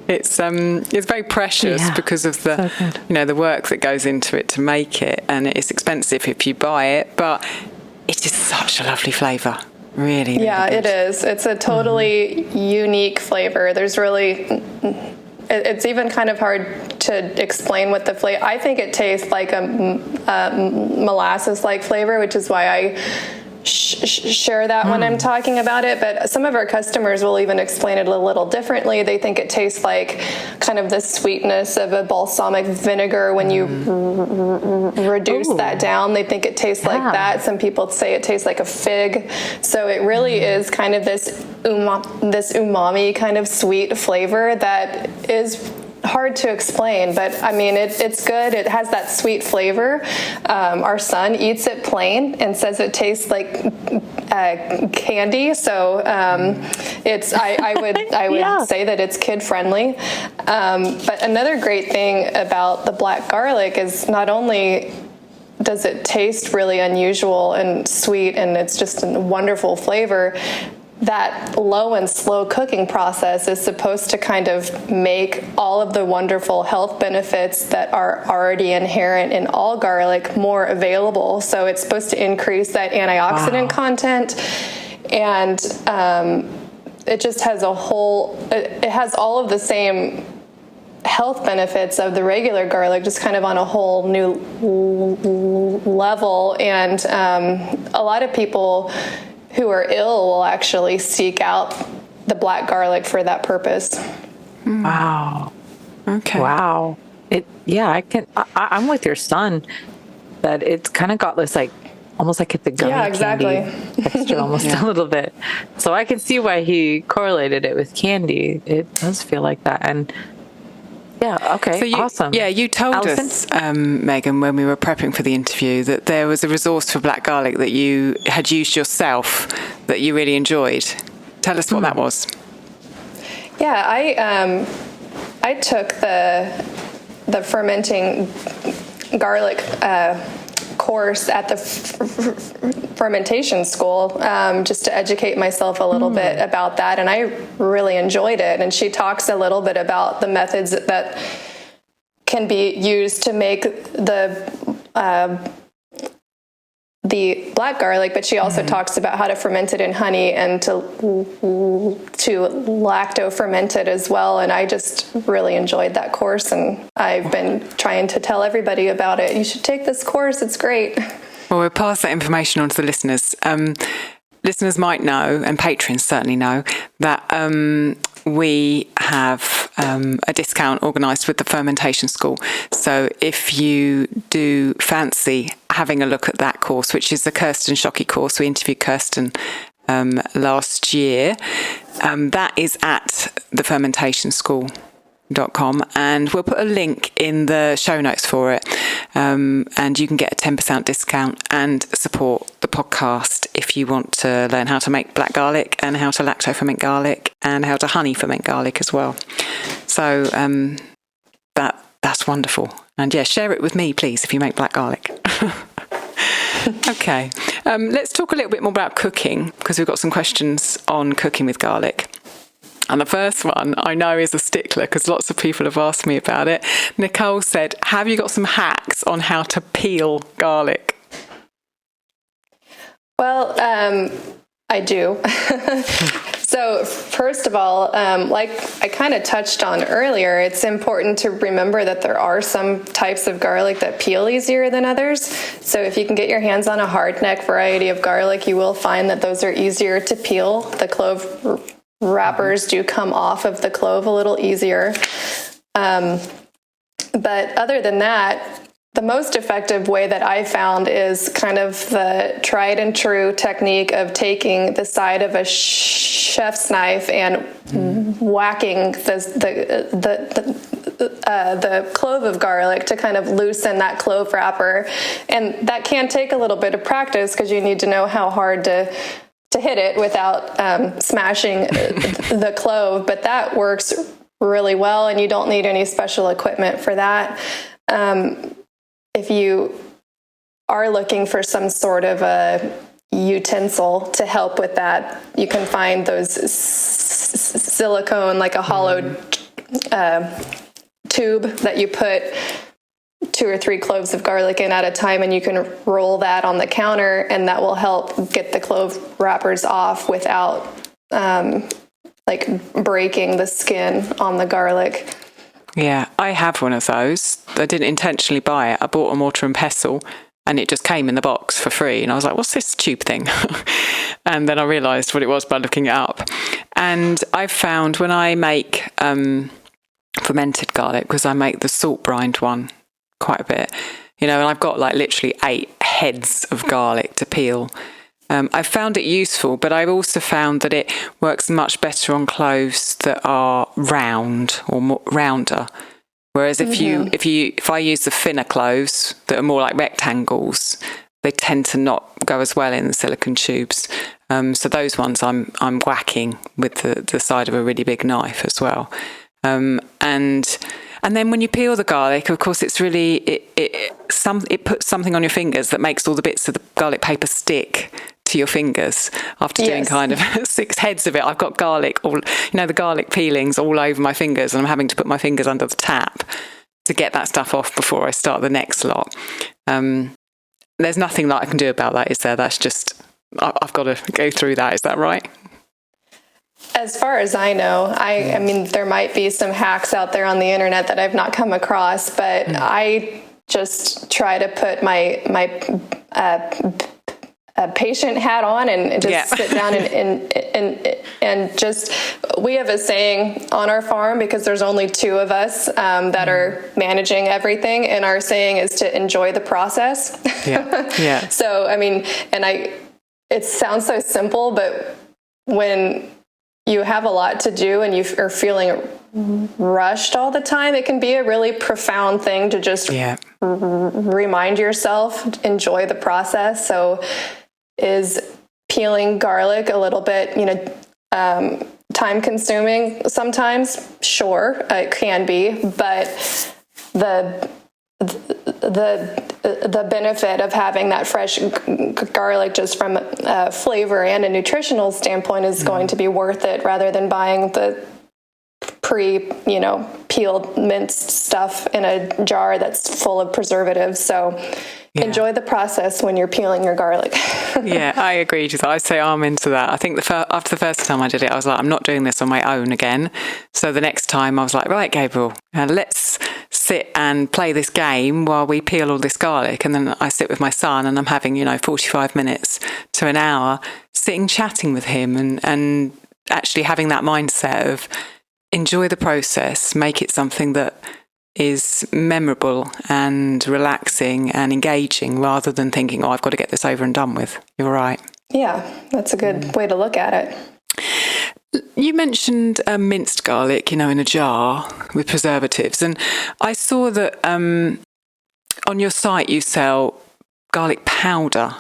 It's very precious because of the the work that goes into it to make it, and it's expensive if you buy it, but it is such a lovely flavour. Really, yeah, really it is. It's a totally unique flavor. There's really, it's even kind of hard to explain what the flavor. I think it tastes like a molasses-like flavor, which is why I share that when I'm talking about it. But some of our customers will even explain it a little differently. They think it tastes like kind of the sweetness of a balsamic vinegar when you reduce that down. They think it tastes like that. Some people say it tastes like a fig. So it really is kind of this umami kind of sweet flavor that is hard to explain, but I mean, it's good. It has that sweet flavor. Our son eats it plain and says it tastes like candy. So I would say that it's kid friendly. But another great thing about the black garlic is not only does it taste really unusual and sweet, and it's just a wonderful flavor, that low and slow cooking process is supposed to kind of make all of the wonderful health benefits that are already inherent in all garlic more available. So it's supposed to increase that antioxidant content, and it just has it has all of the same health benefits of the regular garlic, just kind of on a whole new level. And a lot of people who are ill will actually seek out the black garlic for that purpose. Wow. Okay. Wow. I'm with your son that it's kind of got this almost like it's a gummy candy texture almost a little bit. So I can see why he correlated it with candy. It does feel like that. And okay, so awesome. Yeah, you told us, Megan, when we were prepping for the interview, that there was a resource for black garlic that you had used yourself that you really enjoyed. Tell us what that was. Yeah, I took the fermenting garlic course at the fermentation school just to educate myself a little bit about that, and I really enjoyed it. And she talks a little bit about the methods that can be used to make the black garlic, but she also talks about how to ferment it in honey and to lacto ferment it as well. And I just really enjoyed that course, and I've been trying to tell everybody about it. You should take this course. It's great. Well, we'll pass that information on to the listeners. Listeners might know, and patrons certainly know, that we have a discount organised with the Fermentation School. So if you do fancy having a look at that course, which is the Kirsten Shockey course, we interviewed Kirsten last year, that is at thefermentationschool.com, and we'll put a link in the show notes for it, and you can get a 10% discount and support the podcast if you want to learn how to make black garlic and how to lacto ferment garlic and how to honey ferment garlic as well. So that's wonderful. And share it with me, please, if you make black garlic. Okay, let's talk a little bit more about cooking, because we've got some questions on cooking with garlic. And the first one I know is a stickler because lots of people have asked me about it. Nicole said, have you got some hacks on how to peel garlic? Well, I do. So first of all, like I kind of touched on earlier, it's important to remember that there are some types of garlic that peel easier than others. So if you can get your hands on a hardneck variety of garlic, you will find that those are easier to peel. The clove wrappers do come off of the clove a little easier. But other than that, the most effective way that I found is kind of the tried and true technique of taking the side of a chef's knife and whacking the clove of garlic to kind of loosen that clove wrapper. And that can take a little bit of practice because you need to know how hard to hit it without smashing the clove, but that works really well, and you don't need any special equipment for that. If you are looking for some sort of a utensil to help with that, you can find those silicone, like a hollowed tube that you put 2 or 3 cloves of garlic in at a time, and you can roll that on the counter, and that will help get the clove wrappers off without like breaking the skin on the garlic. Yeah, I have one of those. I didn't intentionally buy it. I bought a mortar and pestle, and it just came in the box for free. And I was like, what's this tube thing? And then I realised what it was by looking it up. And I've found when I make fermented garlic, because I make the salt brined one quite a bit, and I've got like literally 8 heads of garlic to peel. I've found it useful, but I've also found that it works much better on cloves that are round or more rounder. Whereas if I use the thinner cloves that are more like rectangles, they tend to not go as well in the silicone tubes. So those ones I'm whacking with the side of a really big knife as well. And then when you peel the garlic, of course, it's really it puts something on your fingers that makes all the bits of the garlic paper stick to your fingers. After doing kind of 6 heads of it, I've got garlic, the garlic peelings all over my fingers, and I'm having to put my fingers under the tap to get that stuff off before I start the next lot. There's nothing that I can do about that, is there? That's just, I've got to go through that. Is that right? As far as I know, I mean, there might be some hacks out there on the internet that I've not come across, but I just try to put my patient hat on and just sit down and just, we have a saying on our farm, because there's only 2 of us that are managing everything, and our saying is to enjoy the process. Yeah. So, I mean, it sounds so simple, but when you have a lot to do and you are feeling rushed all the time, it can be a really profound thing to just remind yourself, enjoy the process. So is peeling garlic a little bit, time consuming sometimes? Sure, it can be, but the benefit of having that fresh garlic, just from a flavor and a nutritional standpoint, is going to be worth it, rather than buying the peeled minced stuff in a jar that's full of preservatives. So enjoy the process when you're peeling your garlic. Yeah, I agree with that. I say I'm into that. I think after the first time I did it, I was like, I'm not doing this on my own again. So the next time I was like, right, Gabriel, let's sit and play this game while we peel all this garlic. And then I sit with my son, and I'm having 45 minutes to an hour sitting chatting with him, and actually having that mindset of enjoy the process, make it something that is memorable and relaxing and engaging, rather than thinking, I've got to get this over and done with. You're right. Yeah, that's a good way to look at it. You mentioned minced garlic, in a jar with preservatives. And I saw that on your site you sell garlic powder.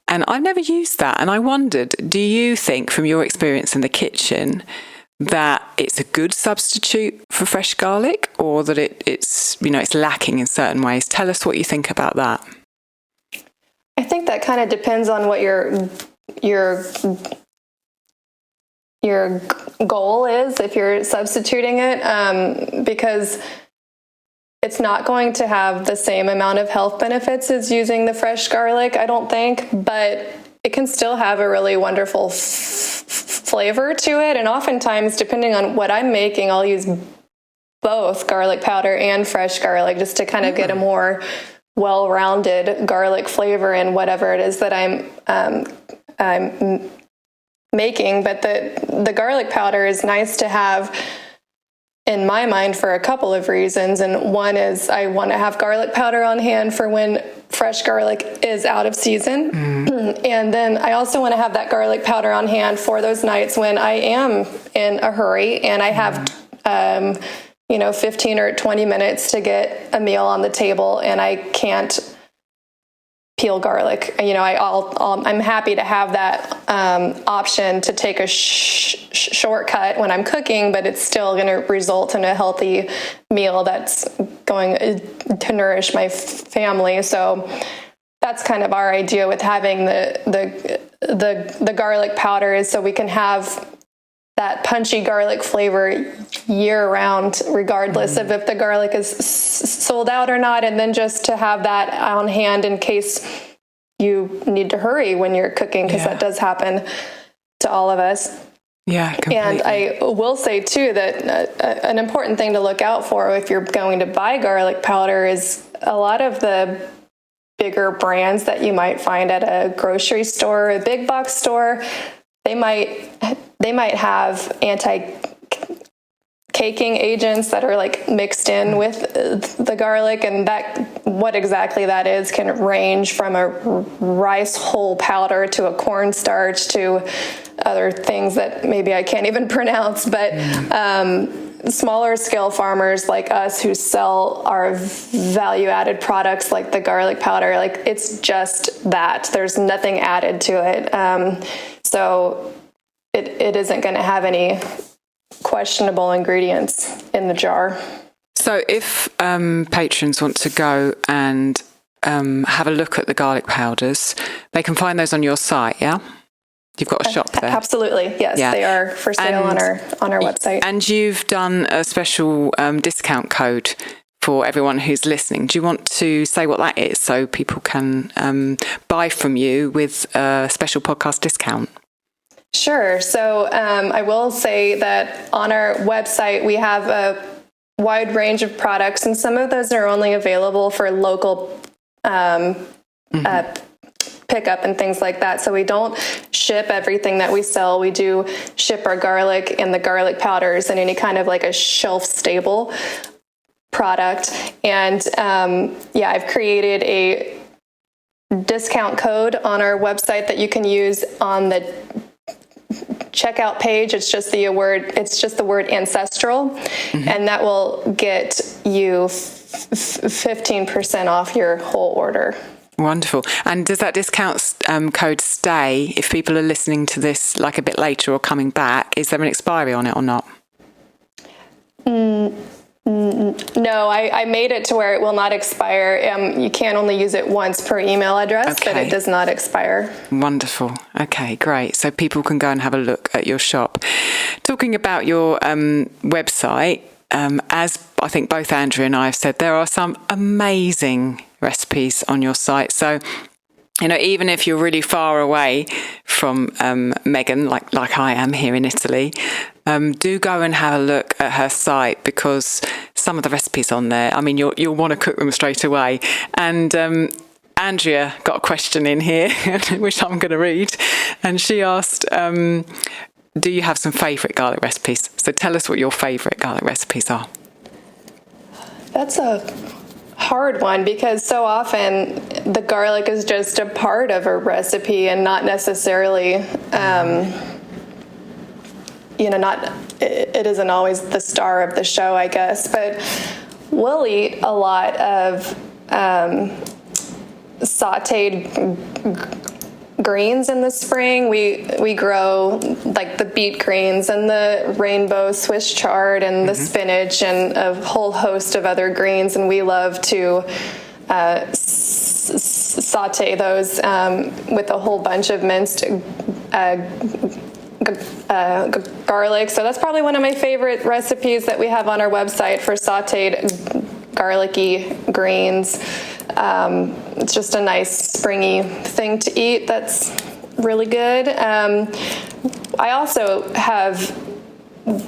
And I've never used that. And I wondered, do you think, from your experience in the kitchen, that it's a good substitute for fresh garlic, or that it's lacking in certain ways? Tell us what you think about that. I think that kind of depends on what your goal is, if you're substituting it, because it's not going to have the same amount of health benefits as using the fresh garlic, I don't think, but it can still have a really wonderful flavor to it. And oftentimes, depending on what I'm making, I'll use both garlic powder and fresh garlic, just to kind of get a more well-rounded garlic flavor in whatever it is that I'm making. But the garlic powder is nice to have, in my mind, for a couple of reasons. And one is I want to have garlic powder on hand for when fresh garlic is out of season. And then I also want to have that garlic powder on hand for those nights when I am in a hurry and I have 15 or 20 minutes to get a meal on the table and I can't peel garlic. I'm happy to have that option to take a shortcut when I'm cooking, but it's still going to result in a healthy meal that's going to nourish my family. So that's kind of our idea with having the garlic powder, is so we can have that punchy garlic flavor year round, regardless of if the garlic is sold out or not. And then just to have that on hand in case you need to hurry when you're cooking, because that does happen to all of us. Yeah, completely. And I will say too that an important thing to look out for if you're going to buy garlic powder is a lot of the bigger brands that you might find at a grocery store, a big box store, they might have anti-caking agents that are like mixed in with the garlic, and that what exactly that is can range from a rice hull powder to a cornstarch to other things that maybe I can't even pronounce, but smaller scale farmers like us who sell our value added products like the garlic powder, like it's just that there's nothing added to it. So it isn't going to have any questionable ingredients in the jar. So if patrons want to go and have a look at the garlic powders, they can find those on your site, yeah? You've got a shop there. Absolutely, yes. Yeah. They are for sale on our website. And you've done a special discount code for everyone who's listening. Do you want to say what that is so people can buy from you with a special podcast discount? Sure. So I will say that on our website, we have a wide range of products, and some of those are only available for local pickup and things like that. So we don't ship everything that we sell. We do ship our garlic and the garlic powders and any kind of like a shelf stable product. And I've created a discount code on our website that you can use on the checkout page. It's just the word ancestral, and that will get you 15% off your whole order. Wonderful. And does that discount code stay if people are listening to this like a bit later or coming back? Is there an expiry on it or not? No, I made it to where it will not expire. You can only use it once per email address, but it does not expire. Wonderful. Okay, great. So people can go and have a look at your shop. Talking about your website, as I think both Andrea and I have said, there are some amazing recipes on your site. So, you know, even if you're really far away from Megan, like I am here in Italy, do go and have a look at her site, because some of the recipes on there, I mean, you'll want to cook them straight away. And Andrea got a question in here, which I'm going to read. And she asked, do you have some favourite garlic recipes? So tell us what your favourite garlic recipes are. That's a hard one, because so often the garlic is just a part of a recipe and not necessarily, it isn't always the star of the show, I guess. But we'll eat a lot of sauteed greens in the spring. We grow like the beet greens and the rainbow Swiss chard and the spinach and a whole host of other greens, and we love to saute those with a whole bunch of minced garlic. So that's probably one of my favorite recipes that we have on our website for sauteed garlicky greens. It's just a nice springy thing to eat that's really good. I also have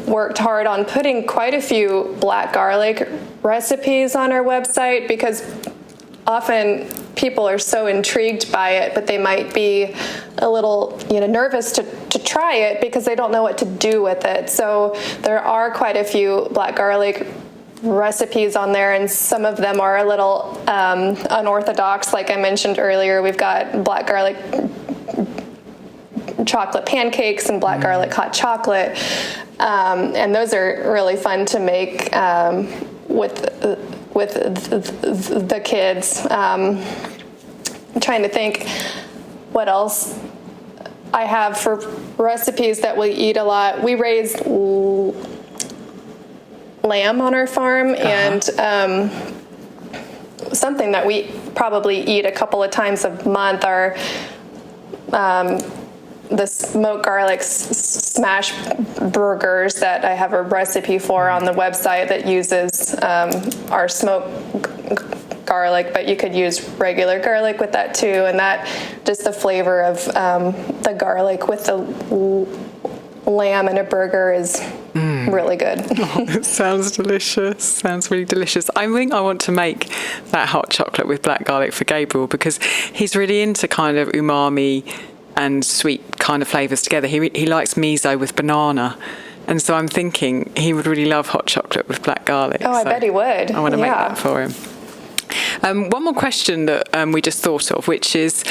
worked hard on putting quite a few black garlic recipes on our website, because often people are so intrigued by it, but they might be a little nervous to try it because they don't know what to do with it. So there are quite a few black garlic recipes on there, and some of them are a little unorthodox. Like I mentioned earlier, we've got black garlic chocolate pancakes and black garlic hot chocolate, and those are really fun to make with the kids. I'm trying to think what else I have for recipes that we eat a lot. We raise lamb on our farm, and something that we probably eat a couple of times a month are the smoked garlic smash burgers that I have a recipe for on the website that uses our smoked garlic, but you could use regular garlic with that too. And that just the flavor of the garlic with the lamb in a burger is really good. It sounds delicious. Sounds really delicious. I think I want to make that hot chocolate with black garlic for Gabriel because he's really into kind of umami and sweet kind of flavours together. He likes miso with banana. And so I'm thinking he would really love hot chocolate with black garlic. Oh, I bet he would. I want to make that for him. One more question that we just thought of, which is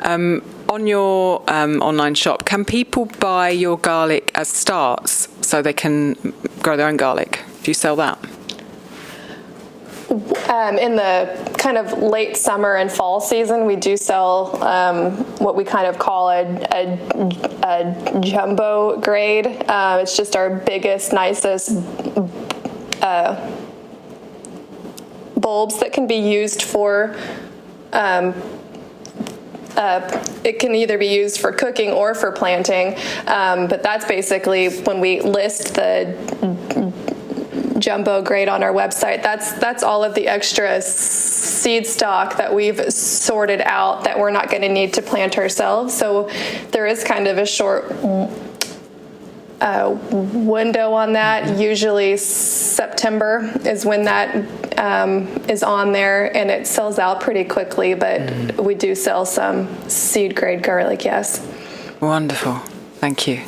on your online shop, can people buy your garlic as starts so they can grow their own garlic? Do you sell that? In the kind of late summer and fall season, we do sell what we kind of call a jumbo grade. It's just our biggest, nicest bulbs that can be used for it can either be used for cooking or for planting, but that's basically when we list the jumbo grade on our website. That's all of the extra seed stock that we've sorted out that we're not going to need to plant ourselves. So there is kind of a short window on that. Usually September is when that is on there, and it sells out pretty quickly, but we do sell some seed grade garlic, yes. Wonderful. Thank you.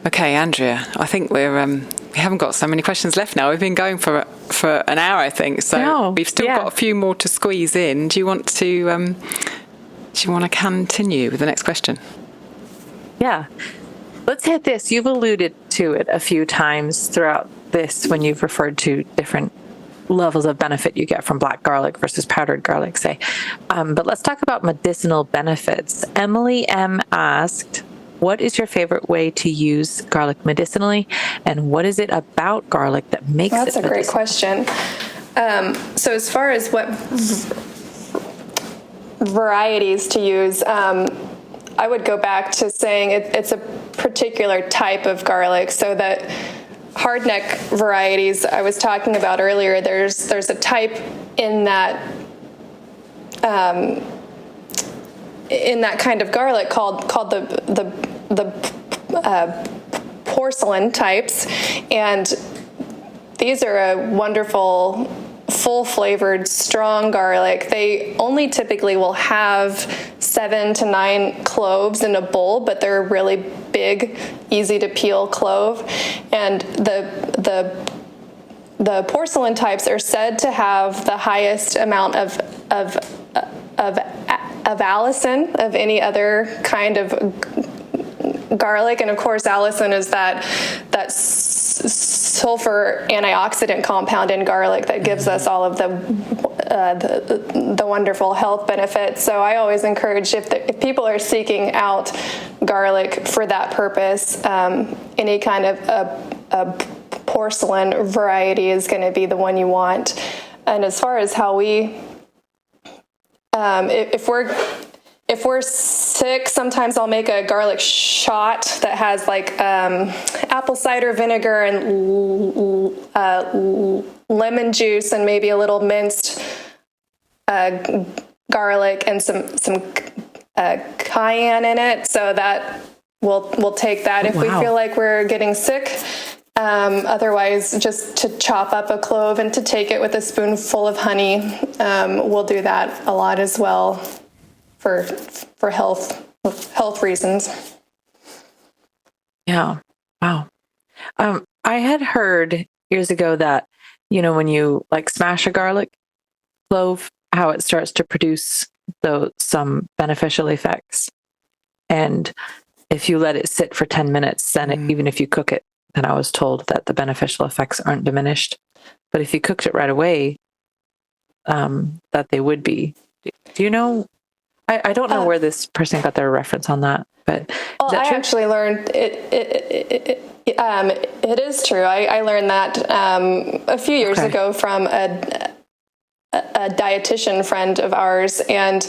Okay, Andrea, I think we haven't got so many questions left now. We've been going for an hour, I think, so we've still got a few more to squeeze in. Do you want to continue with the next question? Yeah. Let's hit this. You've alluded to it a few times throughout this when you've referred to different levels of benefit you get from black garlic versus powdered garlic, say. But let's talk about medicinal benefits. Emily M. asked, what is your favorite way to use garlic medicinally, and what is it about garlic that makes it medicinal? That's a great question. So as far as what varieties to use, I would go back to saying it's a particular type of garlic, so that hardneck varieties I was talking about earlier, there's a type in that kind of garlic called the porcelain types, and these are a wonderful full-flavored, strong garlic. They only typically will have 7 to 9 cloves in a bowl, but they're a really big, easy-to-peel clove. And the porcelain types are said to have the highest amount of allicin of any other kind of garlic, and of course allicin is that sulfur antioxidant compound in garlic that gives us all of the wonderful health benefits. So I always encourage if people are seeking out garlic for that purpose, any kind of a porcelain variety is going to be the one you want. And as far as how we if we're sick, sometimes I'll make a garlic shot that has like apple cider vinegar and lemon juice and maybe a little minced garlic and some cayenne in it. So that we'll take that if we feel like we're getting sick. Otherwise, just to chop up a clove and to take it with a spoonful of honey. We'll do that a lot as well. For health reasons. Yeah. Wow. I had heard years ago that, when you like smash a garlic clove, how it starts to produce some beneficial effects. And if you let it sit for 10 minutes, then even if you cook it, then I was told that the beneficial effects aren't diminished. But if you cooked it right away, that they would be. Do you know? I don't know where this person got their reference on that, but well, I actually learned it is true. I learned that a few years ago from a dietitian friend of ours. And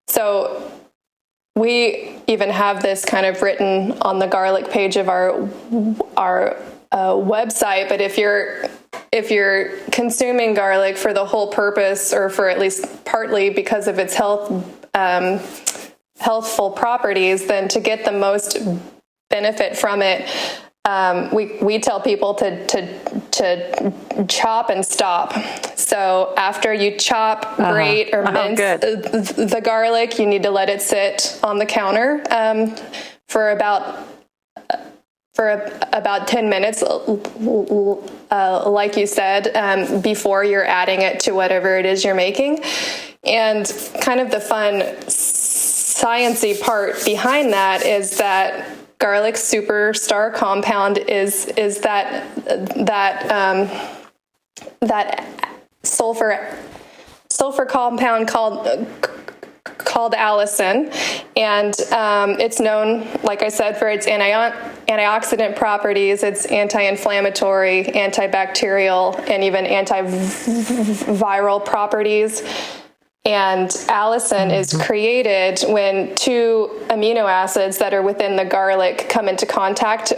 so we even have this kind of written on the garlic page of our website. But if you're consuming garlic for the whole purpose, or for at least partly because of its healthful properties, then to get the most benefit from it, we tell people to chop and stop. So after you chop, grate, or mince the garlic, you need to let it sit on the counter for about 10 minutes, like you said, before you're adding it to whatever it is you're making. And kind of the fun sciencey part behind that is that garlic's superstar compound is that sulfur compound called Allicin, and it's known, like I said, for its antioxidant properties, its anti-inflammatory, antibacterial, and even antiviral properties. And allicin is created when two amino acids that are within the garlic come into contact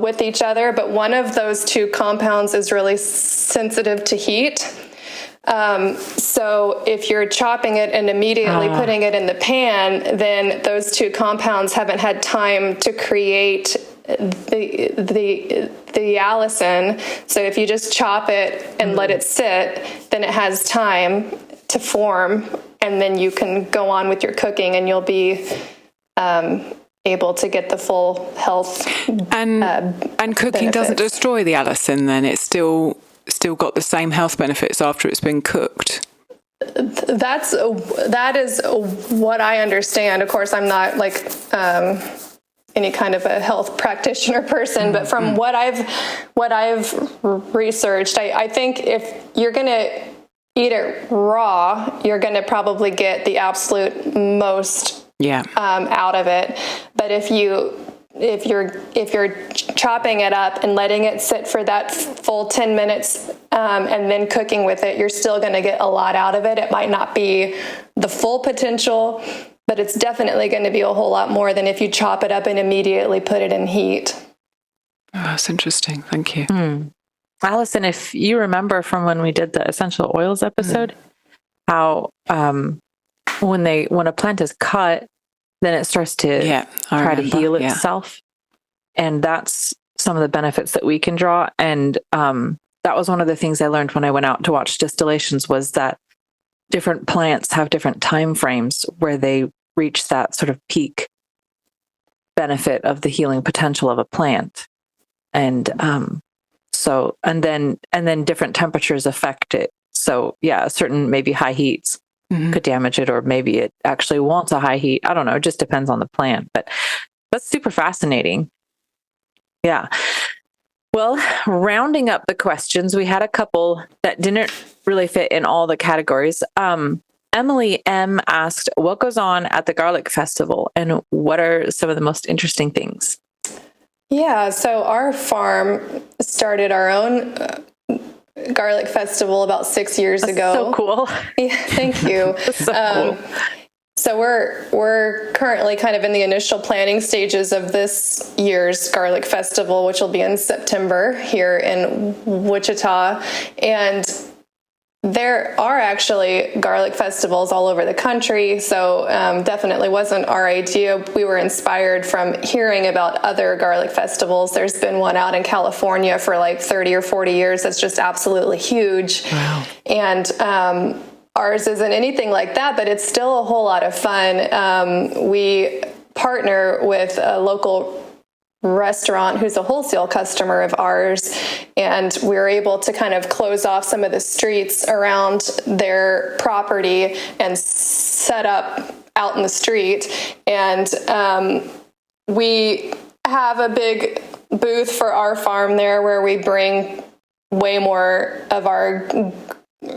with each other, but one of those two compounds is really sensitive to heat. So if you're chopping it and immediately putting it in the pan, then those two compounds haven't had time to create the allicin. So if you just chop it and let it sit, then it has time to form, and then you can go on with your cooking, and you'll be able to get the full health. And cooking doesn't destroy the allicin, then it's still got the same health benefits after it's been cooked. That is what I understand. Of course, I'm not like any kind of a health practitioner person, but from what I've researched, I think if you're going to eat it raw, you're going to probably get the absolute most out of it. But if you're chopping it up and letting it sit for that full 10 minutes and then cooking with it, you're still going to get a lot out of it. It might not be the full potential, but it's definitely going to be a whole lot more than if you chop it up and immediately put it in heat. Oh, that's interesting. Thank you. Alison, if you remember from when we did the essential oils episode, how when a plant is cut, then it starts to try to heal itself. And that's some of the benefits that we can draw. And that was one of the things I learned when I went out to watch distillations, was that different plants have different time frames where they reach that sort of peak benefit of the healing potential of a plant. And then different temperatures affect it. So certain maybe high heats could damage it, or maybe it actually wants a high heat. I don't know. It just depends on the plant, but that's super fascinating. Yeah. Well, rounding up the questions, we had a couple that didn't really fit in all the categories. Emily M. asked, what goes on at the Garlic Festival, and what are some of the most interesting things? Yeah, so our farm started our own Garlic Festival about 6 years ago. So cool. Yeah, thank you. Cool. So we're currently kind of in the initial planning stages of this year's Garlic Festival, which will be in September here in Wichita. And there are actually garlic festivals all over the country, so definitely wasn't our idea. We were inspired from hearing about other garlic festivals. There's been one out in California for like 30 or 40 years that's just absolutely huge. Wow. And ours isn't anything like that, but it's still a whole lot of fun. We partner with a local restaurant who's a wholesale customer of ours, and we were able to kind of close off some of the streets around their property and set up out in the street. And we have a big booth for our farm there where we bring way more of our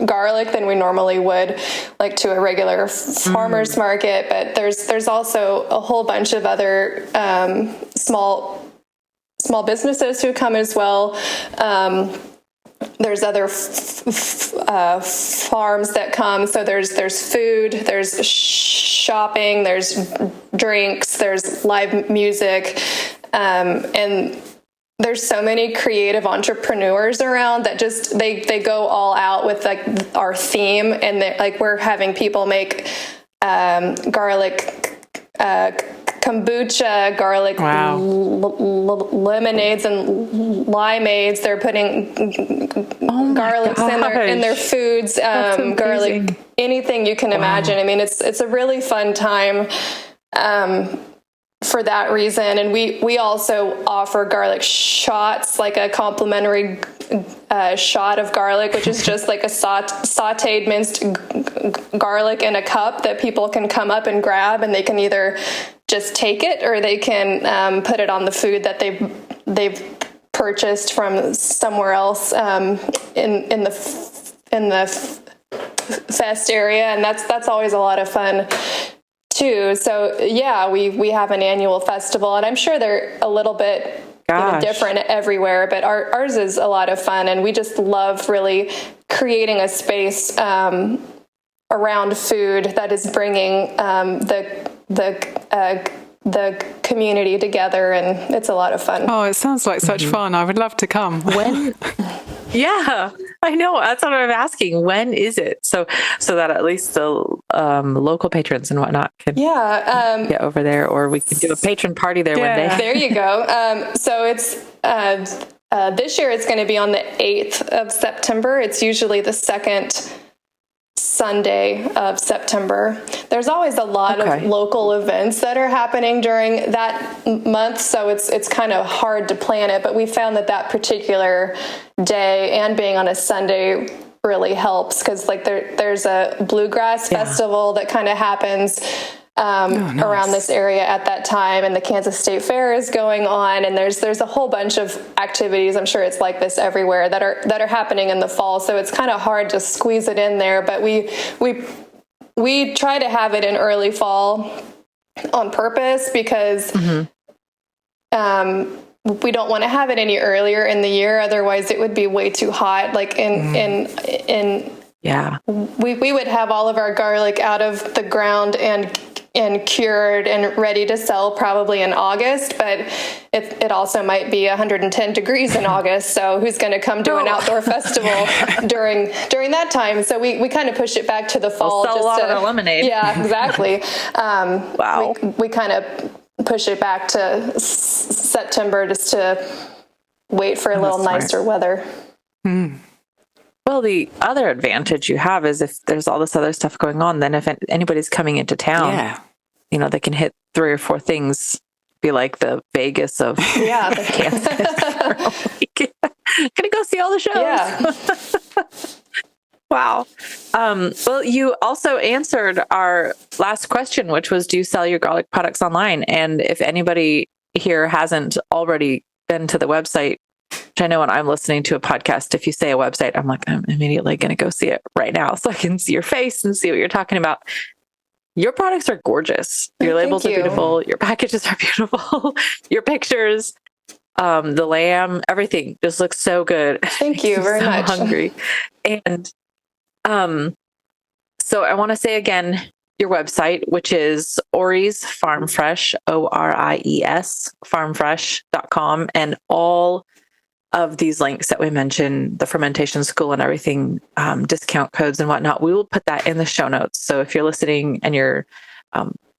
garlic than we normally would, like to a regular farmer's market. But there's also a whole bunch of other small businesses who come as well. there's other farms that come. So there's food, there's shopping, there's drinks, there's live music, and there's so many creative entrepreneurs around that just they go all out with like our theme, and like we're having people make garlic kombucha, garlic lemonades and limeades. They're putting garlics in their foods, garlic, anything you can imagine. I mean, it's a really fun time for that reason. And we also offer garlic shots, like a complimentary shot of garlic, which is just like a sauteed minced garlic in a cup that people can come up and grab, and they can either just take it or they can put it on the food that they've purchased from somewhere else in the fest area, and that's always a lot of fun too. So yeah, we have an annual festival, and I'm sure they're a little bit different everywhere, but ours is a lot of fun, and we just love really creating a space around food that is bringing the community together, and it's a lot of fun. Oh, it sounds like such fun. I would love to come. When? Yeah, I know. That's what I'm asking. When is it? So that at least the local patrons and whatnot can get over there, or we could do a patron party there one day. There you go. So it's this year it's going to be on the 8th of September. It's usually the second Sunday of September. There's always a lot of local events that are happening during that month, so it's kind of hard to plan it, but we found that particular day and being on a Sunday really helps, because like there's a bluegrass festival that kind of happens around this area at that time, and the Kansas State Fair is going on, and there's a whole bunch of activities. I'm sure it's like this everywhere that are happening in the fall, so it's kind of hard to squeeze it in there, but we try to have it in early fall on purpose, because we don't want to have it any earlier in the year, otherwise it would be way too hot. Like we would have all of our garlic out of the ground and cured and ready to sell probably in August, but it also might be 110 degrees in August. So who's going to come to an outdoor festival during that time? So we kind of push it back to the fall. We'll sell a lot of lemonade. Yeah, exactly. Wow. We kind of push it back to September just to wait for a little nicer weather. Well, the other advantage you have is if there's all this other stuff going on, then if anybody's coming into town, they can hit 3 or 4 things, be like the Vegas of Kansas. Gonna go see all the shows. Yeah. Wow. Well, you also answered our last question, which was, do you sell your garlic products online? And if anybody here hasn't already been to the website, which I know when I'm listening to a podcast, if you say a website, I'm like, I'm immediately going to go see it right now so I can see your face and see what you're talking about. Your products are gorgeous. Your labels are beautiful. Your packages are beautiful. Your pictures, the lamb, everything just looks so good. Thank you very much. Hungry. And so I want to say again, your website, which is Ori's Farm Fresh, ORIES, farmfresh.com, and all of these links that we mentioned, the fermentation school and everything, discount codes and whatnot, we will put that in the show notes. So if you're listening and you're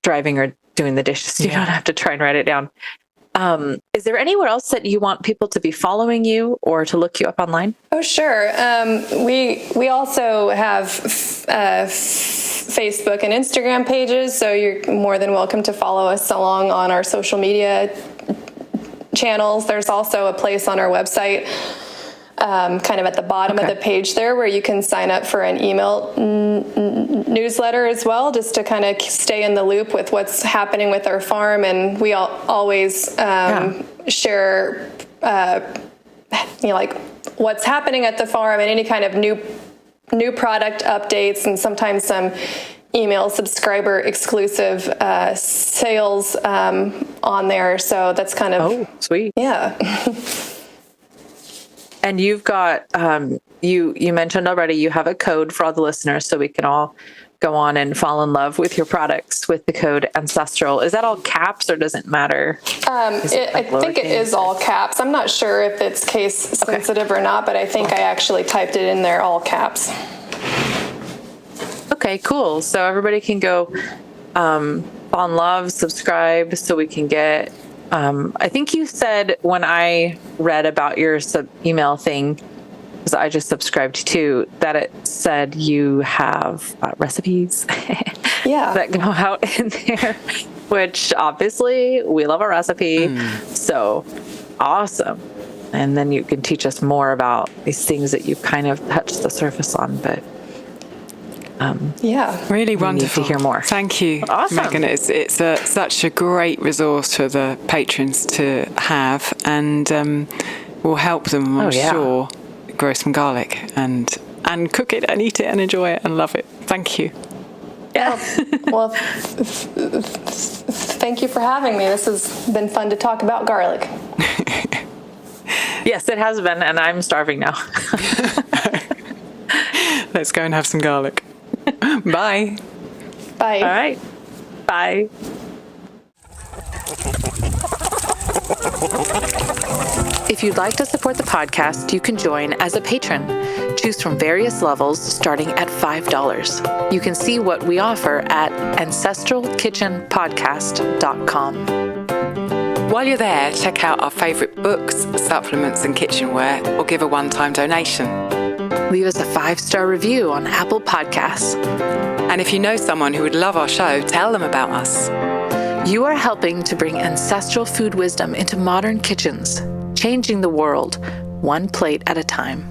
driving or doing the dishes, you don't have to try and write it down. Is there anywhere else that you want people to be following you or to look you up online? Oh, sure. We also have Facebook and Instagram pages, so you're more than welcome to follow us along on our social media channels. There's also a place on our website, kind of at the bottom of the page there, where you can sign up for an email newsletter as well, just to kind of stay in the loop with what's happening with our farm. And we always share, like what's happening at the farm and any kind of new product updates, and sometimes some email subscriber exclusive sales on there. So that's kind of sweet. Yeah. And you've got, you mentioned already, you have a code for all the listeners so we can all go on and fall in love with your products with the code Ancestral. Is that all caps or does it matter? I think it is all caps. I'm not sure if it's case sensitive or not, but I think I actually typed it in there all caps. Okay, cool. So everybody can go fall in love, subscribe so we can get, I think you said when I read about your email thing, because I just subscribed to, that it said you have recipes that go out in there, which obviously we love a recipe. So awesome. And then you can teach us more about these things that you kind of touched the surface on, but really wonderful to hear more. Thank you, Megan. It's such a great resource for the patrons to have, and will help them, I'm sure, grow some garlic and cook it and eat it and enjoy it and love it. Thank you. Well, thank you for having me. This has been fun to talk about garlic. Yes, it has been, and I'm starving now. Let's go and have some garlic. Bye. Bye. All right. Bye. If you'd like to support the podcast, you can join as a patron. Choose from various levels starting at $5. You can see what we offer at ancestralkitchenpodcast.com. While you're there, check out our favourite books, supplements and kitchenware, or give a one-time donation. Leave us a 5-star review on Apple Podcasts. And if you know someone who would love our show, tell them about us. You are helping to bring ancestral food wisdom into modern kitchens, changing the world one plate at a time.